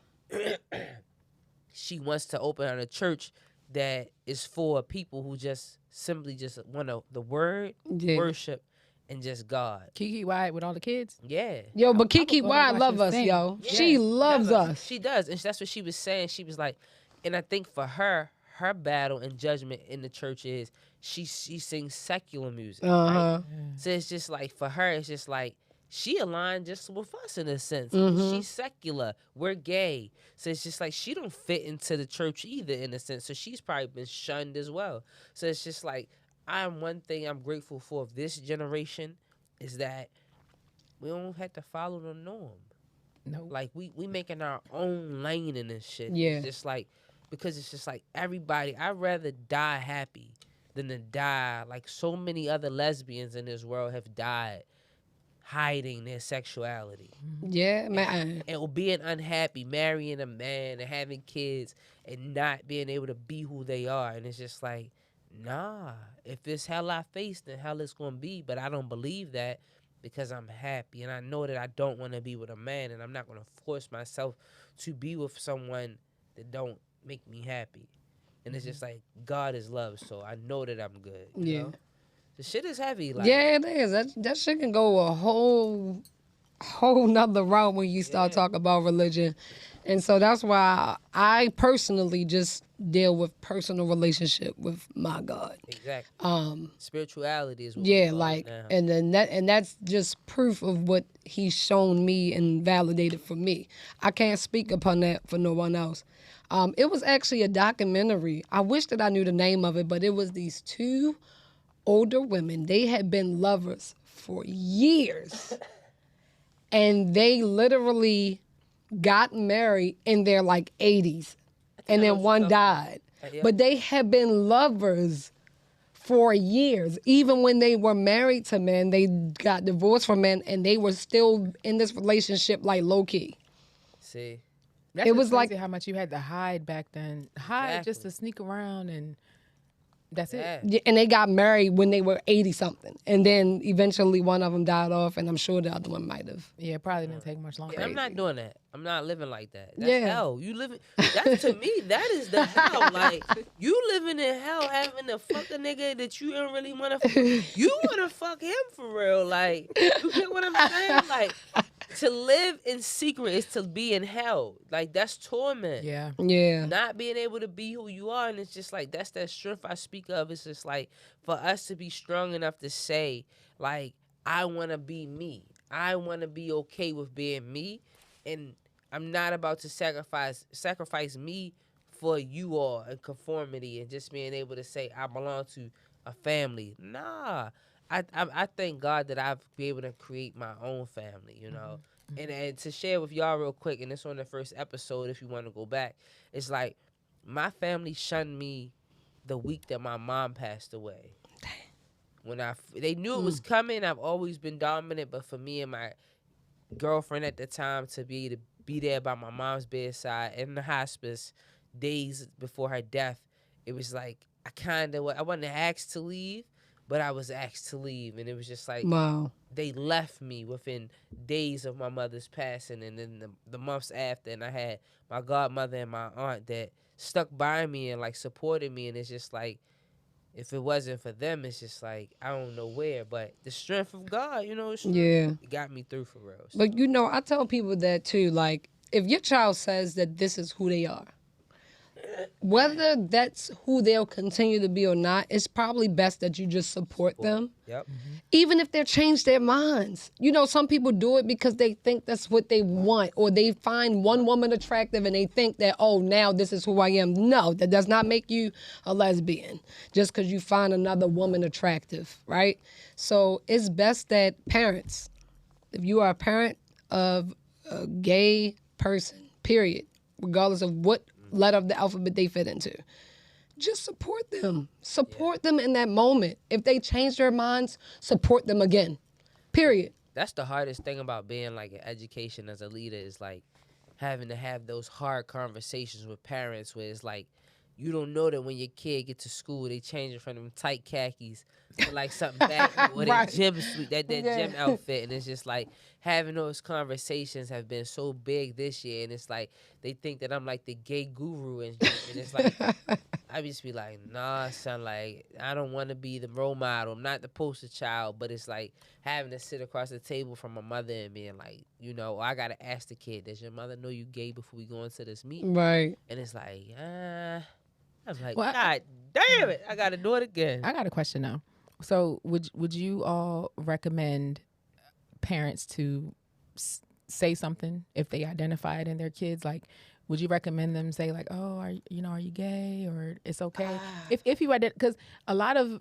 She wants to open a church that is for people who just simply just want the word, Yeah. worship, and just God. Kiki Wyatt with all the kids. Yeah. Yo, but I would Kiki go ahead Wyatt and love watch us, her sing. yo. Yeah, She loves does. us. She does. And that's what she was saying. She was like, and I think for her battle and judgment in the church is she sings secular music. Right? So it's just like, for her, it's just like, she aligned just with us in a sense. She's secular. We're gay. So it's just like, she don't fit into the church either in a sense. So she's probably been shunned as well. So it's just like, one thing I'm grateful for of this generation is that we don't have to follow the norm. No. Like, we making our own lane in this shit. Yeah. It's just like, because it's just like, everybody, I'd rather die happy than to die like so many other lesbians in this world have died hiding their sexuality. Yeah, man. And being unhappy, marrying a man and having kids and not being able to be who they are. And it's just like, nah, if it's hell I face, then hell it's going to be. But I don't believe that because I'm happy. And I know that I don't want to be with a man, and I'm not going to force myself to be with someone that don't make me happy. And it's just like, God is love, so I know that I'm good. You know? The shit is heavy. Like, Yeah, it is. That shit can go a whole whole nother route when you start talking about religion. And so that's why I personally just deal with personal relationship with my God. Exactly. Spirituality is what Yeah, we call like, it now. and then that's just proof of what he's shown me and validated for me. I can't speak upon that for no one else. It was actually a documentary. I wish that I knew the name of it, but it was these two older women. They had been lovers for years, and they literally got married in their like 80s, and then one died. But they had been lovers for years. Even when they were married to men, they got divorced from men, and they were still in this relationship like low key. See, That's It just was like- crazy how much you had to hide back then. Hide just to sneak around, and that's it. Yeah, and they got married when they were 80 something, and then eventually one of them died off, and I'm sure the other one might have. Yeah, it probably didn't take much longer. Yeah, I'm not doing that. I'm not living like that. That's Yeah. hell. You living? That's to me. That is the hell. Like you living in hell, having to fuck a nigga that you don't really want to. You want to fuck him for real. Like you get what I'm saying? Like to live in secret is to be in hell. Like that's torment. Yeah. Yeah. Not being able to be who you are, and it's just like that's that strength I speak of. It's just like for us to be strong enough to say, like, I want to be me. I want to be okay with being me, and I'm not about to sacrifice me for you all and conformity and just being able to say I belong to a family. Nah, I thank God that I've been able to create my own family, you know. And to share with y'all real quick, and it's on the first episode if you want to go back, it's like my family shunned me the week that my mom passed away. When they knew it was coming, I've always been dominant, but for me and my girlfriend at the time to be there by my mom's bedside in the hospice days before her death, it was like I wasn't asked to leave, but I was asked to leave, and it was just like Wow. they left me within days of my mother's passing, and then the months after, and I had my godmother and my aunt that stuck by me and like supported me, and it's just like if it wasn't for them, it's just like I don't know where, but the strength of God, you know, it got me through for real. So. But you know, I tell people that too. Like, if your child says that this is who they are, whether that's who they'll continue to be or not, it's probably best that you just support them. Yep. Even if they change their minds. You know, some people do it because they think that's what they want, or they find one woman attractive and they think that, oh, now this is who I am. No, that does not make you a lesbian just because you find another woman attractive, right? So it's best that parents, if you are a parent of a gay person, period, regardless of what letter of the alphabet they fit into, just support them. Support them in that moment. If they change their minds, support them again. Period. That's the hardest thing about being like an education as a leader is like having to have those hard conversations with parents where it's like you don't know that when your kid get to school they change it from them tight khakis to like something back with Right. a gym suit, that gym outfit, and it's just like having those conversations have been so big this year, and it's like they think that I'm like the gay guru and it's like I just be like, nah, son, like I don't want to be the role model. I'm not the poster child, but it's like having to sit across the table from my mother and being like, you know, I gotta ask the kid, does your mother know you gay before we go into this meeting? Right. And it's like, I'm like, Well, God damn it, I gotta do it again. I got a question now. So would you all recommend parents to say something if they identify it in their kids? Like, would you recommend them say like, oh, are you gay, or it's okay if you identify? Because a lot of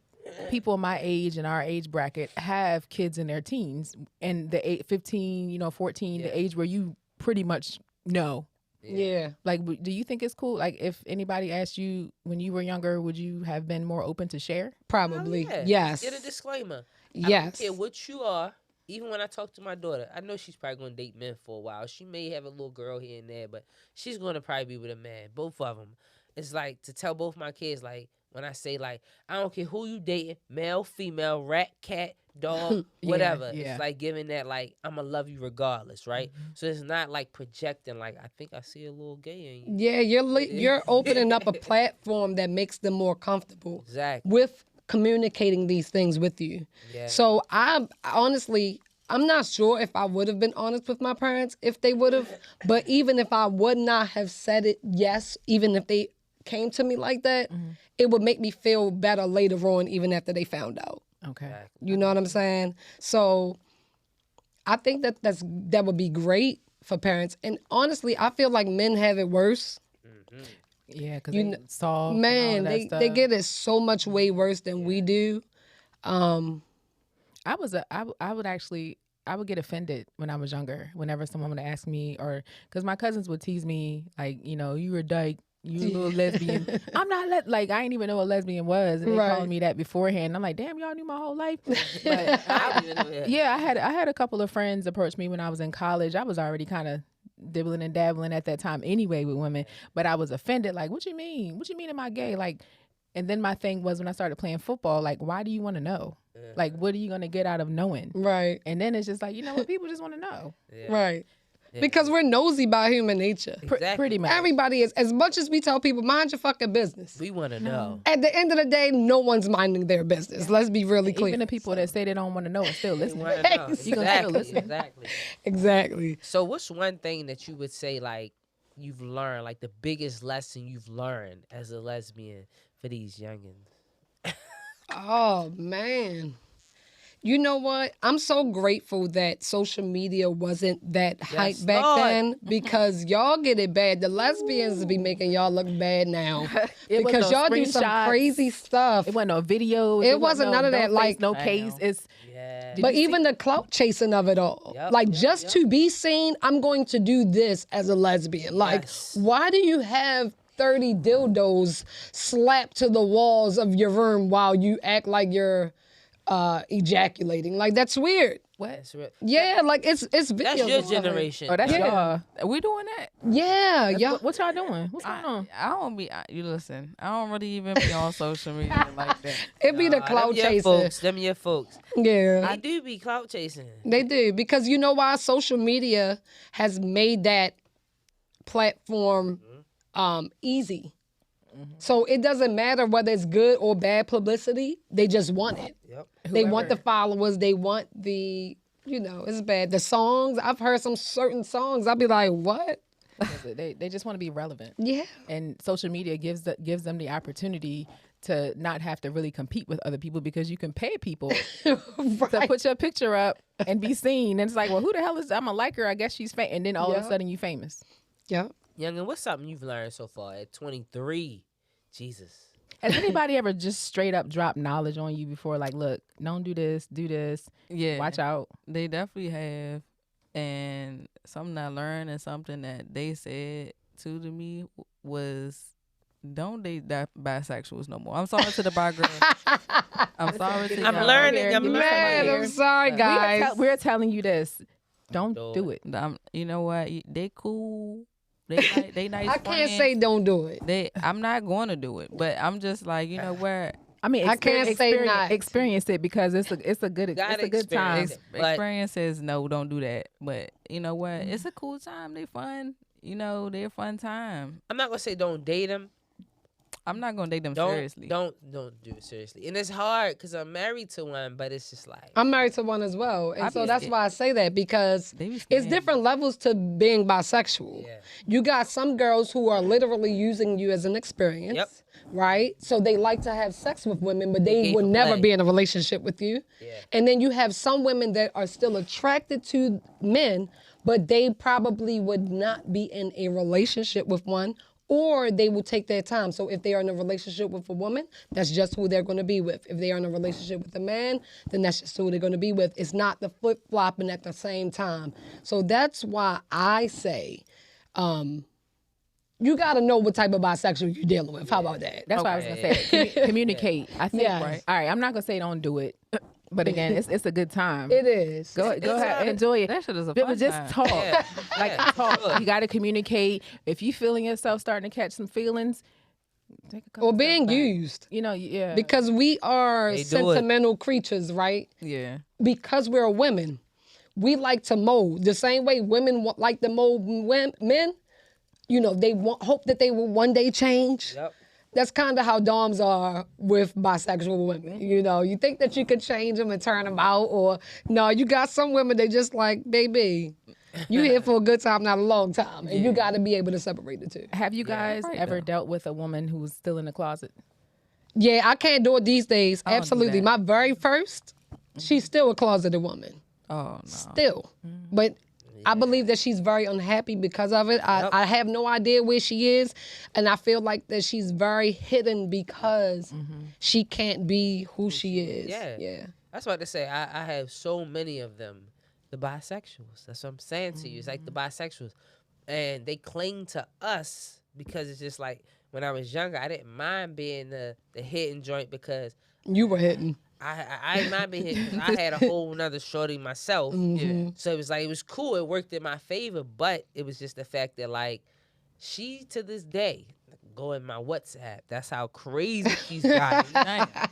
people my age and our age bracket have kids in their teens and the 15, 14, the age where you pretty much know. Yeah. Like, do you think it's cool? Like, if anybody asked you when you were younger, would you have been more open to share? Probably. Yeah. Yes. Get a disclaimer. Yes. I don't care what you are. Even when I talk to my daughter, I know she's probably gonna date men for a while. She may have a little girl here and there, but she's gonna probably be with a man. Both of them. It's like to tell both my kids, like when I say like, I don't care who you dating, male, female, rat, cat, dog, whatever. Yeah. It's like giving that like I'ma love you regardless, right? So it's not like projecting like I think I see a little gay in you. Yeah, you're opening up a platform that makes them more comfortable Exactly. with communicating these things with you. Yeah. So I honestly I'm not sure if I would have been honest with my parents if they would have. But even if I would not have said it, yes, even if they came to me like that, it would make me feel better later on, even after they found out. Okay. You know what I'm saying? So I think that would be great for parents. And honestly, I feel like men have it worse. Yeah, because they saw Man, they get it so much way worse than we do. I would get offended when I was younger. Whenever someone would ask me, or because my cousins would tease me, like, you a dyke, you a little lesbian. I'm not like I didn't even know what lesbian was, and they called me that beforehand. I'm like, damn, y'all knew my whole life. But I don't even know that. yeah, I had a couple of friends approach me when I was in college. I was already kind of dibbling and dabbling at that time anyway with women, but I was offended. Like, what you mean? What you mean am I gay? Like, and then my thing was when I started playing football, like, why do you want to know? Like, what are you going to get out of knowing? Right. And then it's just like, you know what? People just want to know. Right. Because we're nosy by human nature. Exactly. Pretty much. Everybody is. As much as we tell people, mind your fucking business. We want to know. At the end of the day, no one's minding their business. Let's be really clear. Even the people that say they don't want to know are still listening. Want to know. You gonna still Exactly. listen. Exactly. Exactly. So what's one thing that you would say, like, you've learned, like the biggest lesson you've learned as a lesbian for these youngins? Oh, man. You know what? I'm so grateful that social media wasn't that hype back Lord. then because y'all get it bad. The lesbians be making y'all look bad now It was because no y'all do some screenshots. crazy stuff. It wasn't no videos. It wasn't none of that, face, like- no I case. know. It's Yeah. But even the clout chasing of it all. Yep, Like, yep, just to be seen, I'm going to do this as a lesbian. Like, Yes. why do you have 30 dildos slapped to the walls of your room while you act like you're ejaculating? Like, that's weird. what? That's real. Yeah, like, it's videos. That's your of it. generation. Oh, that's Yeah. y'all. We doing that? Yeah, yeah. What y'all doing? What's going on? I don't be. You listen. I don't really even be on social media like that. It be the Nah, clout them your chaser. folks. Them your folks. Yeah. I do be clout chasing. They do, because you know why? Social media has made that platform easy. So it doesn't matter whether it's good or bad publicity. They just want it. Yep. They want the followers. They want the, it's bad. The songs, I've heard some certain songs. I'll be like, what? They just want to be relevant. Yeah. And social media gives them the opportunity to not have to really compete with other people because you can pay people to put your picture up and be seen. And it's like, well, who the hell is? I'm a liker. I guess she's famous. And then all of a Yeah. sudden you famous. Yeah. Youngin, what's something you've learned so far at 23? Jesus. Has anybody ever just straight up dropped knowledge on you before? Like, look, don't do this, Yeah, watch out. They definitely have, and something I learned and something that they said to me was, don't date bisexuals no more. I'm sorry to the bi girl. I'm sorry to I'm y'all. learning. I'm Man, learning. I'm sorry, guys. We're telling you this. Don't do it. You know what? They cool. They nice. I can't friends. say don't do it. I'm not going to do it, but I'm just like, you know what? I mean, I can't say not. experience it because it's a good Gotta it's a good time. experience it. But- Experience says no, don't do that. But you know what? It's a cool time. They fun. They're a fun time. I'm not gonna say don't date them. I'm not gonna date them Don't seriously. don't do it seriously. And it's hard because I'm married to one, but it's just like I'm married to one as well. And I so be that's scared. why I say that, because They be it's scared. different levels to being bisexual. Yeah. You got some girls who are literally using you as an experience, Yep. right? So they like to have sex with women, but they Game would for never play. be in a relationship with you. Yeah. And then you have some women that are still attracted to men, but they probably would not be in a relationship with one, or they will take their time. So if they are in a relationship with a woman, that's just who they're going to be with. If they are in a relationship with a man, then that's just who they're going to be with. It's not the flip-flopping at the same time. So that's why I say, you got to know what type of bisexual you're dealing with. How about that? That's what I was gonna Okay. say. Communicate. I think. Yes. Right. All right. I'm not gonna say don't do it, but again, it's a good time. It is. Go ahead, enjoy it. That shit is a But fun just time. talk. Yeah. Like Yeah. talk. You got to communicate. If you feeling yourself starting to catch some feelings, take a couple Or being steps back. used. Yeah. Because we are They do it. sentimental creatures, right? Yeah. Because we're women, we like to mold. The same way women like to mold men, they hope that they will one day change. Yep. that's kind of how doms are with bisexual women. You know, you think that you could change them and turn them out, or no, you got some women they just like, baby, you here for a good time, not a long time, and you got to be able to separate the two. Have you guys Right, ever though. dealt with a woman who's still in the closet? Yeah, I can't do it these days. I don't do Absolutely, that. my very first, she's still a closeted woman, Oh no. still, but. I believe that she's very unhappy because of it. I have no idea where she is, and I feel like that she's very hidden because she can't be who she is. Yeah. I was about to say, I have so many of them, the bisexuals. That's what I'm saying to you. It's like the bisexuals. And they cling to us because it's just like, when I was younger, I didn't mind being the hidden joint because You were hidden. I didn't mind being hidden 'cause I had a whole nother shorty myself. Yeah. So it was like, it was cool. It worked in my favor, but it was just the fact that, like, she to this day go in my WhatsApp. That's how crazy she's gotten.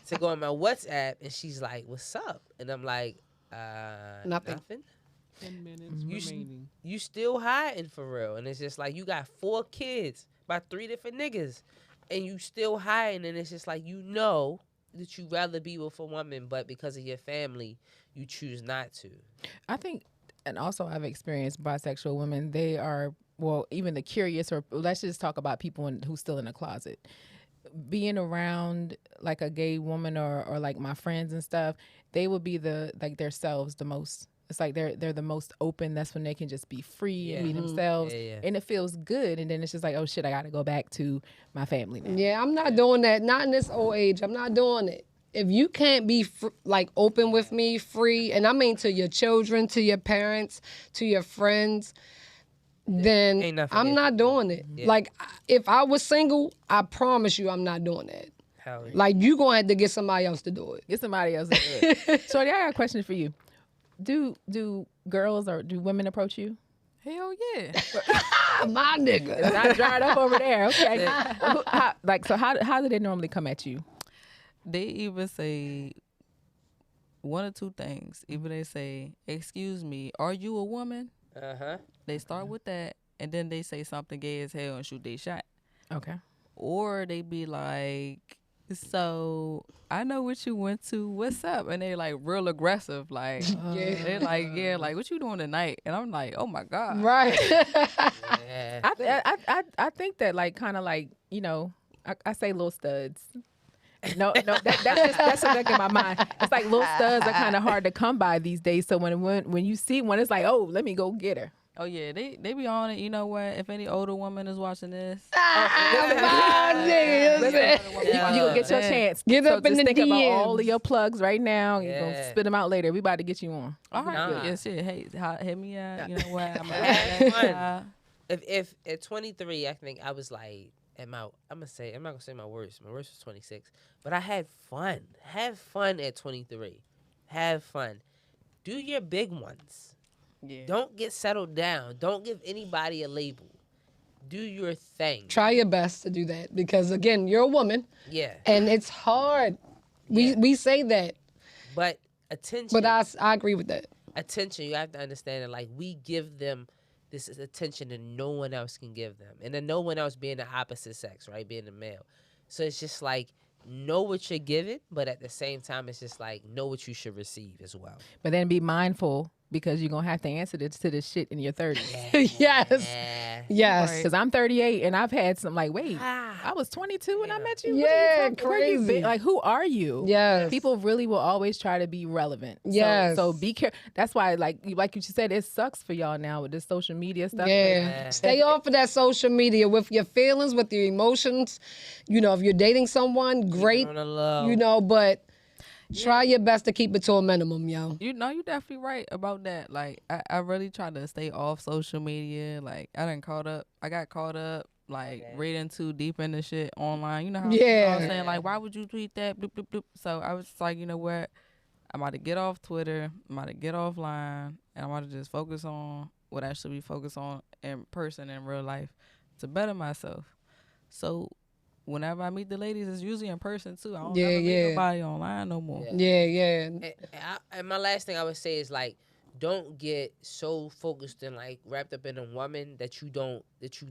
To go in my WhatsApp and she's like, "What's up?" And I'm like, Nothing. 10 minutes You s- remaining. You still hiding for real?" And it's just like, you got 4 kids by 3 different niggas, and you still hiding. And it's just like, you know that you rather be with a woman, but because of your family, you choose not to. I think, and also I've experienced bisexual women. They are, well, even the curious, or let's just talk about people who's still in the closet. Being around like a gay woman or like my friends and stuff, they would be like themselves the most. It's like they're the most open. That's when they can just be free and be themselves, Yeah. and it feels good. And then it's just like, oh shit, I got to go back to my family now. Yeah, I'm not doing that. Not in this old age. I'm not doing it. If you can't be like open with me, free, and I mean to your children, to your parents, to your friends, then Ain't nothing I'm there. not doing it. Yeah. Like if I was single, I promise you I'm not doing that. Hell yeah. Like you gonna have to get somebody else to do it. Get somebody else to do it. Shorty, I got a question for you. Do girls or do women approach you? Hell yeah. My nigga. Not dried up over there. Okay. How do they normally come at you? They either say one or two things. Either they say, "Excuse me, are you a woman?" Uh-huh. They start with that, and then they say something gay as hell and shoot their shot. Okay. Or they be like, "So I know what you went to. What's up?" And they like real aggressive, like they're like, "Yeah, like what you doing tonight?" And I'm like, "Oh my god." Right. Yeah. I think that like kind of like, you know, I say little studs. No, that's something in my mind. It's like little studs are kind of hard to come by these days. So when you see one, it's like, oh, let me go get her. Oh yeah, they be on it. You know what? If any older woman is watching this, My nigga, listen. You gonna get your chance. Get So up in just the think about DMs. all of your plugs right now. You're gonna Yeah. spit them out later. We about to get you on. all right, Nah. yeah, shit. Hey, hit me up. You know what? I'm Have fun. gonna If at 23, I think I was like, I'm not gonna say my worst. My worst was 26, but I had fun. Have fun at 23. Have fun. Do your big ones. yeah. Don't get settled down. Don't give anybody a label. Do your thing. Try your best to do that because again, you're a woman Yeah, and it's hard. Yeah. We say that, but attention. but I agree with that. Attention. You have to understand that, like, we give them this is attention that no one else can give them, and then no one else being the opposite sex, right? Being the male. So it's just like, know what you're giving, but at the same time, it's just like, know what you should receive as well. But then be mindful because you're gonna have to answer to this shit in your 30s. Yes. Yeah. Yes. Because I'm 38 and I've had some like, wait, Ah. I was 22 when I met you. Yeah, What are you talking- where you crazy. been? Like, who are you? Yes. People really will always try to be relevant. Yes. So be careful. That's why, like you said, it sucks for y'all now with this social media stuff. Yeah. Like, Stay off of that social media with your feelings, with your emotions. You know, if you're dating someone, great. On the low. You know, but try your best to keep it to a minimum, yo. You know, you definitely right about that. Like, I really try to stay off social media. Like, I got caught up, like, reading too deep into shit online. You know how Yeah. I was saying, like, why would you tweet that? Bloop, bloop, bloop. So I was just like, you know what? I'm about to get off Twitter. I'm about to get offline. And I'm about to just focus on what I should be focused on in person, in real life, to better myself. So whenever I meet the ladies, it's usually in person, too. I don't Yeah, never meet yeah. nobody online no more. Yeah. And my last thing I would say is, like, don't get so focused and, like, wrapped up in a woman that you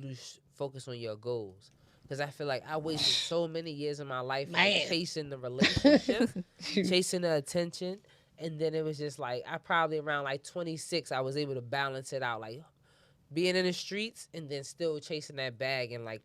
lose focus on your goals. Because I feel like I wasted so many years of my life Man. chasing the relationship, chasing the attention. And then it was just like, I probably around like 26, I was able to balance it out. Like being in the streets and then still chasing that bag and like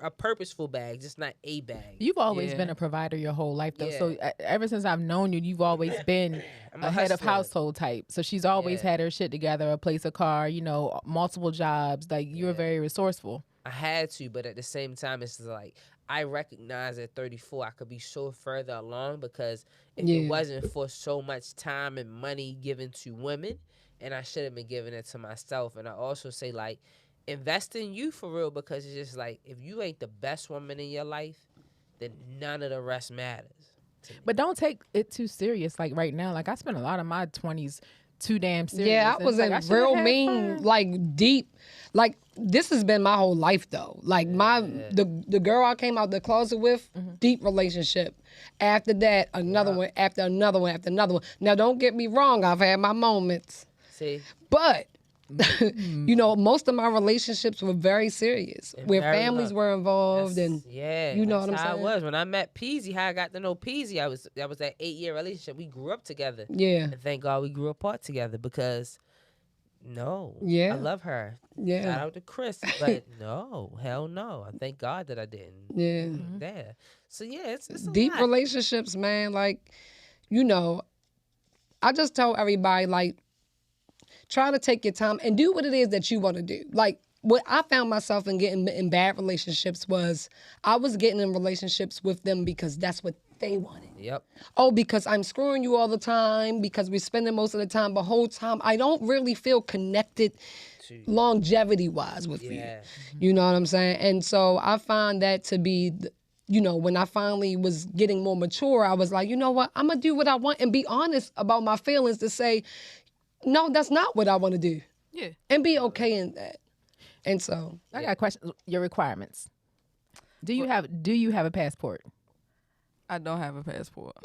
a purposeful bag, just not a bag. You've always Yeah. been a provider your whole life, though. Yeah. So ever since I've known you, you've always been I'm a head of hustler. household type. So she's always Yeah. had her shit together, a place, a car, you know, multiple jobs. Like you're Yeah. very resourceful. I had to, but at the same time, it's like I recognize at 34 I could be so further along because if Yeah. it wasn't for so much time and money given to women, and I should have been giving it to myself. And I also say like invest in you for real because it's just like if you ain't the best woman in your life, then none of the rest matters. But don't take it too serious. Like right now, like I spent a lot of my 20s too damn serious. Yeah, I And was it's in like, I should've real had mean, fun. like deep. Like this has been my whole life though. Like the girl I came out the closet with, deep relationship. After that, another one, after another one, after another one. Now don't get me wrong, I've had my moments. See, But you know, most of my relationships were very serious, And where very families love. were involved, and yeah, you know that's what I'm how saying? it was when I met Peasy. How I got to know Peasy, that was that 8-year relationship. We grew up together, yeah, and thank God we grew apart together because no, Yeah. I love her. Shout yeah, out to Chris, but no, hell no. I thank God that I didn't. yeah. There, so yeah, it's a Deep lot. relationships, man. Like, you know, I just tell everybody, like, try to take your time and do what it is that you want to do. Like, what I found myself in getting in bad relationships was I was getting in relationships with them because that's what they wanted. Yep. Oh, because I'm screwing you all the time, because we're spending most of the time, but whole time I don't really feel connected longevity-wise with you. Yeah. You know what I'm saying? And so I find that to be, you know, when I finally was getting more mature, I was like, you know what? I'm going to do what I want and be honest about my feelings to say, no, that's not what I want to do. Yeah. And be okay in that. And so, I got a question. Your requirements. Do you have a passport? I don't have a passport.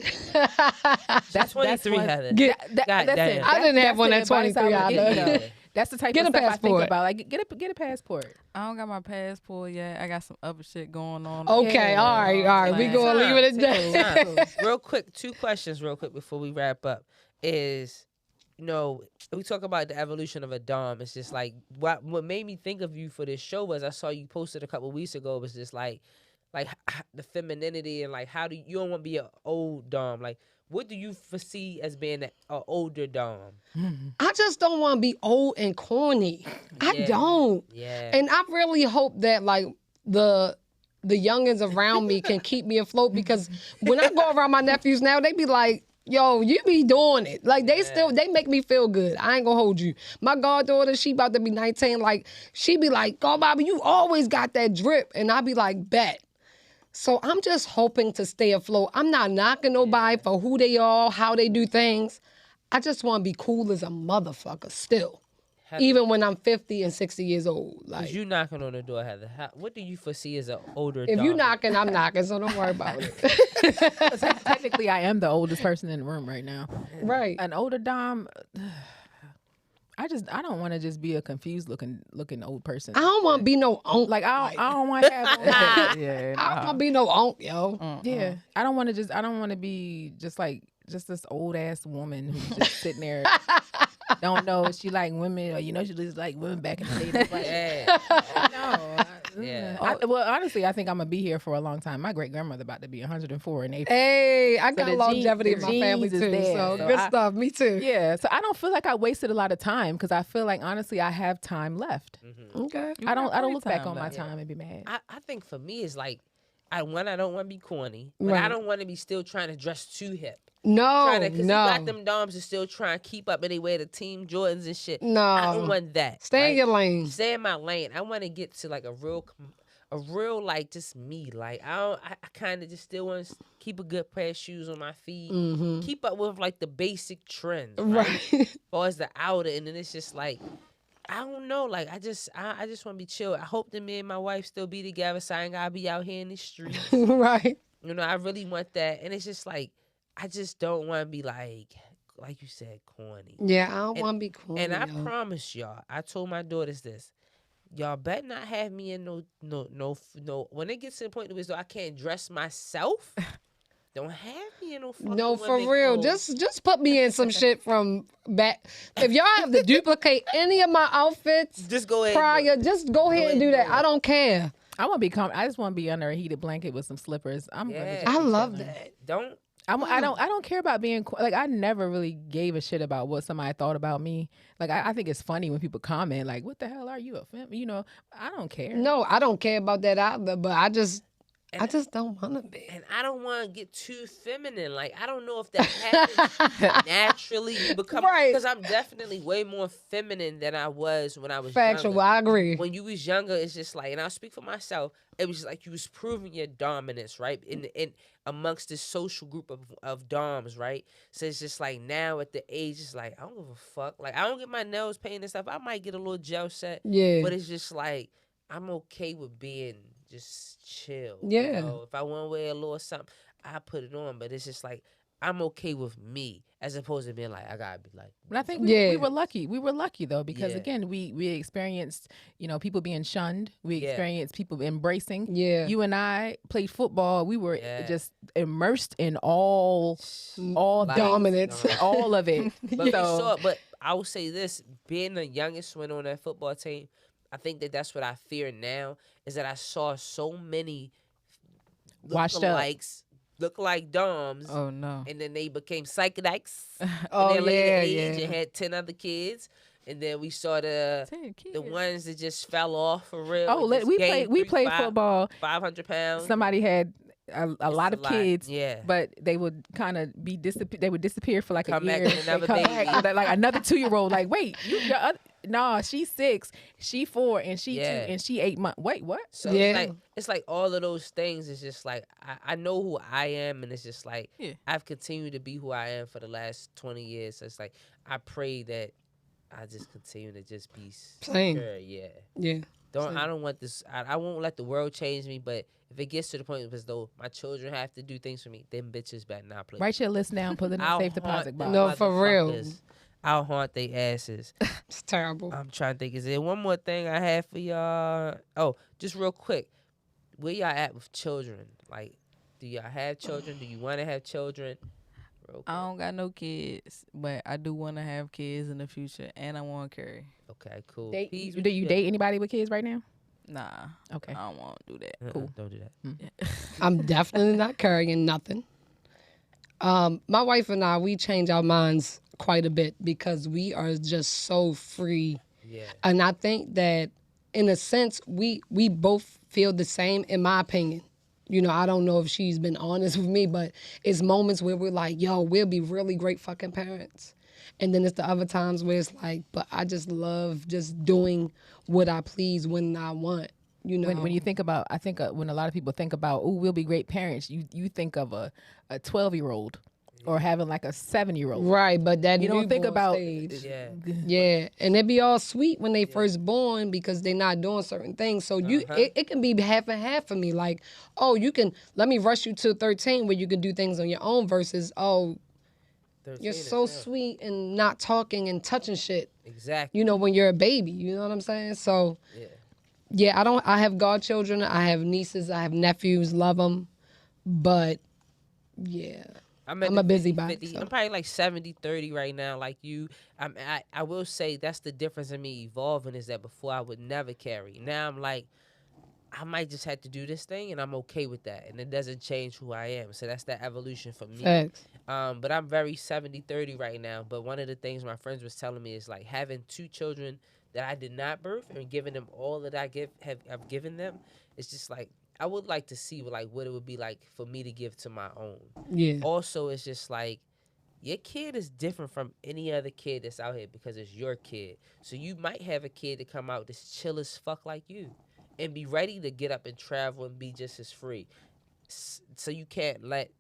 That's 23, one- Heather. Get- God that's damn. it. I didn't have That's one the at advice I 23 would give you, either. though. That's the type Get of a stuff I think passport. about. Like get a passport. I don't got my passport yet. I got some other shit going on. okay, Yeah. all right. We Like- going to leave it at Time, that. time. Real quick, 2 questions real quick before we wrap up. Is, you know, we talk about the evolution of a dom. It's just like what made me think of you for this show was I saw you posted a couple weeks ago. It was just like the femininity and like how do you don't want to be an old dom. Like what do you foresee as being an older dom? I just don't want to be old and corny. I Yeah. don't. Yeah. And I really hope that like the youngins around me can keep me afloat because when I go around my nephews now, they be like, yo, you be doing it. Like they make me feel good. I ain't gonna hold you. My goddaughter, she about to be 19. Like she be like, oh, Bobby, you always got that drip. And I be like, bet. So I'm just hoping to stay afloat. I'm not knocking nobody for who they are, how they do things. I just want to be cool as a motherfucker still. Heather, Even when I'm 50 and 60 years old. Like, Cause you knocking on the door, Heather. What do you foresee as an older if dom? you knocking, I'm knocking, so don't worry about it. Technically, I am the oldest person in the room right now. Right. An older dom. I don't want to just be a confused looking old person. I don't want to be no onk. Like I don't want to have. Yeah. I don't want to be no onk, yo. Yeah, I don't want to be just this old ass woman who's just sitting there. Don't know if she like women or she just like women back in the day. That's like, Yeah. no. Yeah. Well, honestly, I think I'm gonna be here for a long time. My great grandmother about to be 104 in April. Hey, I got the longevity in the my family genes too. is there, So so good I- stuff. Me too. Yeah, so I don't feel like I wasted a lot of time because I feel like honestly I have time left. Okay. I don't plenty look back time on my left. time and be mad. I think for me it's like I don't want to be corny, but Right. I don't want to be still trying to dress too hip. No, Cause you got no, them doms that still trying to keep up anyway, the Team Jordans and shit. no. I don't want that. Stay in right? your lane. Stay in my lane. I want to get to like a real like just me. Like I kind of just still want to keep a good pair of shoes on my feet. Mm-hmm. Keep up with like the basic trends, Right. As far as the outer, and then it's just like I don't know. Like I just want to be chill. I hope that me and my wife still be together, so I ain't gotta be out here in the streets. Right. You know, I really want that, and it's just like I just don't want to be like you said, corny. Yeah, I don't want to be cool. And I promise y'all, I told my daughters this. y'all better not have me in no. When it gets to the point where I can't dress myself, don't have me in no fucking No, for women real. clothes. Just put me in some shit from back. If y'all have to duplicate any of my outfits Just go ahead. And do prior, it. just go ahead and do that. I don't care. I want to be I just want to be under a heated blanket with some slippers. I'm gonna Yeah. just I be love chilling. that. Don't. I don't care about being like, I never really gave a shit about what somebody thought about me. Like I think it's funny when people comment like, "What the hell are you, a femme?" You know, I don't care. No, I don't care about that either. But I just don't want to be. And I don't want to get too feminine. Like, I don't know if that happens naturally. You become, Right. because I'm definitely way more feminine than I was when I was Factual. younger. I agree. When you was younger, it's just like, and I'll speak for myself, it was just like you was proving your dominance, right? In amongst this social group of doms, right? So it's just like now at the age, it's like, I don't give a fuck. Like, I don't get my nails painted and stuff. I might get a little gel set. Yeah. But it's just like, I'm okay with being just chill. Yeah. You know? If I want to wear a little something, I put it on. But it's just like, I'm okay with me as opposed to being like, I gotta be like. But I think Yeah. we were lucky. We were lucky though, because Yeah. again, we experienced, people being shunned. We Yeah. experienced people embracing. Yeah. You and I played football. We were Yeah. just immersed in all Like, Dominance. all of it. But we So- saw. But I will say this: being the youngest one on that football team, I think that's what I fear now is that I saw so many Washed up. lookalikes look like doms, Oh no. and then they became psychedelics Oh, in their later yeah, age yeah. and had 10 other kids. And then we saw the 10 kids. ones that just fell off for real. Oh, and just we gained played 500 football. 500 pounds. Somebody had a lot It's of kids. Yeah. But they would kind of they would disappear for like Come a back year. with another They come baby. back with, like another 2-year-old. Like, wait, no, she's 6, she 4, and she 2, Yeah. and she 8 months. Wait, what? So Yeah. it's like all of those things is just like I know who I am, and it's just like Yeah. I've continued to be who I am for the last 20 years. So it's like I pray that I just continue to just be Same. secure. Yeah. Yeah. I don't want this. I won't let the world change me. But if it gets to the point as though my children have to do things for me, them bitches better not play. Write your list down, put it in a I'll safe haunt deposit them box. No, for real. motherfuckers. I'll haunt they asses. It's terrible. I'm trying to think. Is there one more thing I have for y'all? Oh, just real quick. Where y'all at with children? Like, do y'all have children? Do you want to have children? Real I quick. don't got no kids, but I do want to have kids in the future, and I want to carry. Okay, cool. Date, Peas, do what you got? date anybody with kids right now? Nah, Okay. I don't want to do that. Cool. Don't do that. I'm definitely not carrying nothing. My wife and I, we change our minds quite a bit because we are just so free. Yeah. And I think that in a sense, we both feel the same, in my opinion. I don't know if she's been honest with me, but it's moments where we're like, yo, we'll be really great fucking parents. And then it's the other times where it's like, but I just love just doing what I please when I want. When you think about, I think when a lot of people think about, oh, we'll be great parents, you think of a 12-year-old or having like a 7-year-old. Right, but that You don't think newborn about stage. Yeah. Yeah, and it be all sweet when they first born because they're not doing certain things. So it can be half and half for me. Like, oh, you can let me rush you to 13 where you can do things on your own versus, oh, 13 you're is so still- sweet and not talking and touching shit. Exactly. When you're a baby, you know what I'm saying? So yeah, I have godchildren, I have nieces, I have nephews, love them, but yeah. I'm a busybody, 50. so. I'm probably like 70-30 right now. Like you, I will say that's the difference in me evolving is that before I would never carry. Now I'm like, I might just have to do this thing, and I'm okay with that, and it doesn't change who I am. So that's that evolution for me. Facts. But I'm very 70-30 right now. But one of the things my friends was telling me is like having 2 children that I did not birth and giving them all that I've given them. It's just like I would like to see like what it would be like for me to give to my own. Yeah. Also, it's just like your kid is different from any other kid that's out here because it's your kid. So you might have a kid to come out that's chill as fuck like you and be ready to get up and travel and be just as free. So you can't let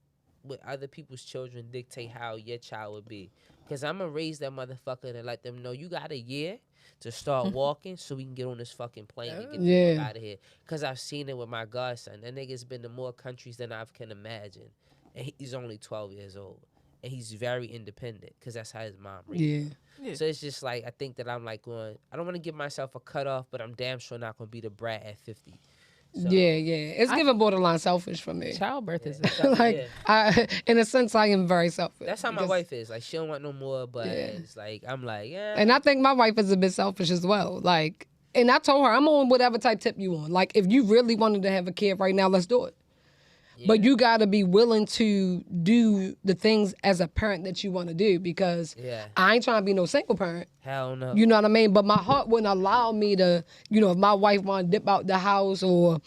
what other people's children dictate how your child would be. Because I'm going to raise that motherfucker and let them know you got a year to start walking so we can get on this fucking plane and get the fuck out of here. Because I've seen it with my godson. That nigga's been to more countries than I can imagine. And he's only 12 years old. and he's very independent because that's how his mom raised him. Yeah. So it's just like I think that I'm like going. I don't want to give myself a cutoff, but I'm damn sure not going to be the brat at 50. So, Yeah. It's giving borderline selfish for me. Childbirth is Like, in a sense, I am very selfish. That's how my wife is. Like, she don't want no more, but it's like, I'm like, yeah. And I think my wife is a bit selfish as well. Like, and I told her, I'm on whatever type tip you on. Like, if you really wanted to have a kid right now, let's do it. But you got to be willing to do the things as a parent that you want to do, because I ain't trying to be no single parent. Hell no. You know what I mean? But my heart wouldn't allow me to, if my wife want to dip out the house or,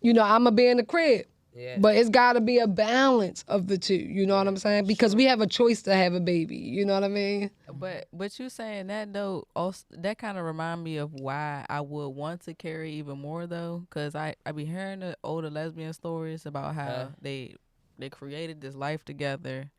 I'm going to be in the crib. Yeah. But it's got to be a balance of the two. You know what I'm saying? Because we have a choice to have a baby. You know what I mean? But you saying that though, also, that kind of remind me of why I would want to carry even more though, because I be hearing the older lesbian stories about how they created this life together,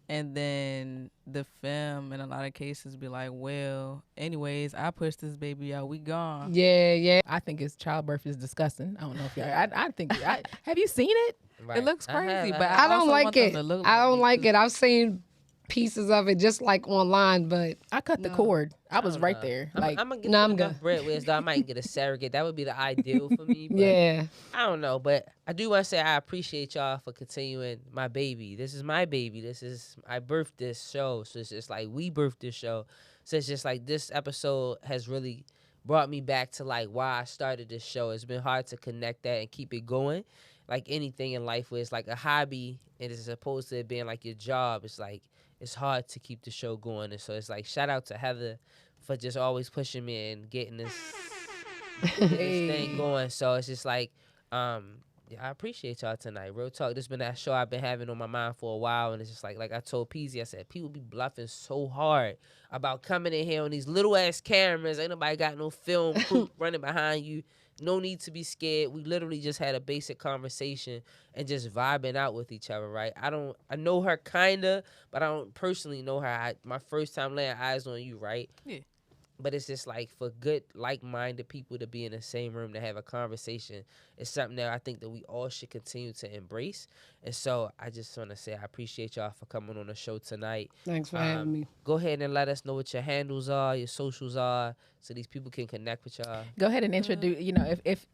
and then the femme in a lot of cases be like, well, anyways, I pushed this baby out, we gone. Yeah. I think childbirth is disgusting. I don't know if y'all. I think. Have you seen it? Right. It looks crazy, but I don't also like want them it. to look I don't me like too. it. I've seen pieces of it just like online, but I cut the cord. I was right there. I'm gonna get I'm enough good. bread with, I might get a surrogate. That would be the ideal for me. But yeah. I don't know, but I do want to say I appreciate y'all for continuing my baby. This is my baby. I birthed this show, so it's just like we birthed this show. So it's just like this episode has really brought me back to like why I started this show. It's been hard to connect that and keep it going. Like anything in life where it's like a hobby and it's opposed to it being like your job, it's like it's hard to keep the show going. And so it's like shout out to Heather for just always pushing me and getting this thing going. So it's just like I appreciate y'all tonight. Real talk. This been that show I've been having on my mind for a while, and it's just like I told Peasy, I said people be bluffing so hard about coming in here on these little ass cameras. Ain't nobody got no film crew running behind you. No need to be scared. We literally just had a basic conversation and just vibing out with each other, right? I know her kinda, but I don't personally know her. My first time laying eyes on you, right? Yeah. But it's just like for good, like-minded people to be in the same room to have a conversation is something that I think that we all should continue to embrace. And so I just want to say I appreciate y'all for coming on the show tonight. Thanks for having me. Go ahead and let us know what your handles are, your socials are, so these people can connect with y'all. Go ahead and introduce. If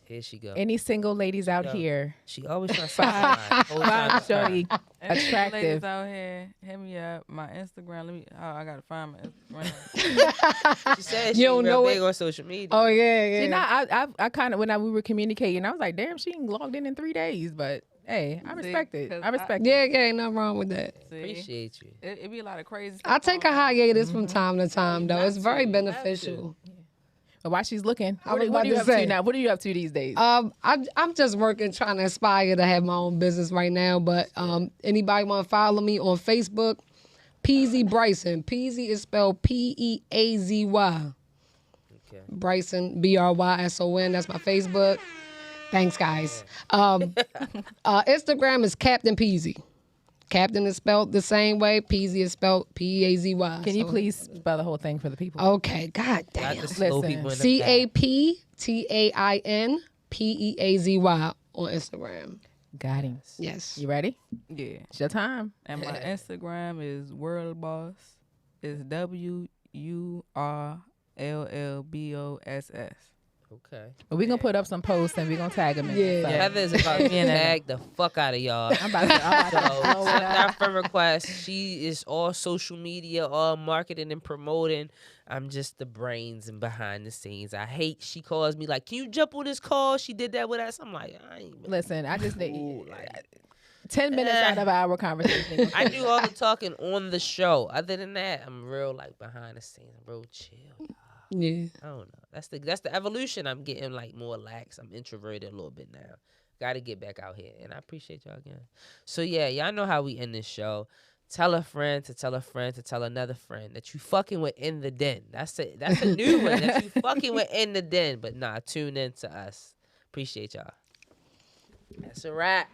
Here she go. any single ladies out here She always trying to find shorty Any attractive. ladies out here, hit me up. My Instagram. I gotta find my Instagram. She said You she don't real know big it? on social media. Oh, yeah. See, now I kind of when we were communicating, I was like, damn, she ain't logged in 3 days, but hey, I respect it. 'cause I respect it. Yeah, ain't nothing wrong with that. See, Appreciate you. it be a lot of crazy stuff. I take a going on. hiatus from time to time, though. It's very You have to. beneficial. But while she's looking, I what was are about you to up say. to now? What are you up to these days? I'm just working, trying to aspire to have my own business right now. But anybody want to follow me on Facebook? Peasy Bryson. Peasy is spelled Peazy. Okay. Bryson, Bryson. That's my Facebook. Thanks, guys. Instagram is Captain Peasy. Captain is spelled the same way. Peasy is spelled Peazy. Can you please spell the whole thing for the people? Okay, god Got damn. the slow Listen. people in the back. CaptainPeazy on Instagram. Got him. Yes. You ready? Yeah. It's your time. And my Instagram is World Boss. It's WURLLBOSS. Okay. But we're going to put up some posts and we're going to tag them in. Yeah. So, Heather is about to tag the fuck out of y'all. I'm about to So blow it send up. out friend requests. She is all social media, all marketing and promoting. I'm just the brains and behind the scenes. I hate she calls me like, can you jump on this call? She did that with us. I'm like, I ain't Listen, I just need cool. Like, 10 minutes out of our conversation. I do all the talking on the show. Other than that, I'm real like behind the scenes. I'm real chill. Yeah. I don't know. That's the evolution. I'm getting like more lax. I'm introverted a little bit now. Got to get back out here, and I appreciate y'all again. So yeah, y'all know how we end this show. Tell a friend to tell a friend to tell another friend that you fucking with in the den. That's it. That's a new one that you fucking with in the den. But nah, tune in to us. Appreciate y'all. That's a wrap.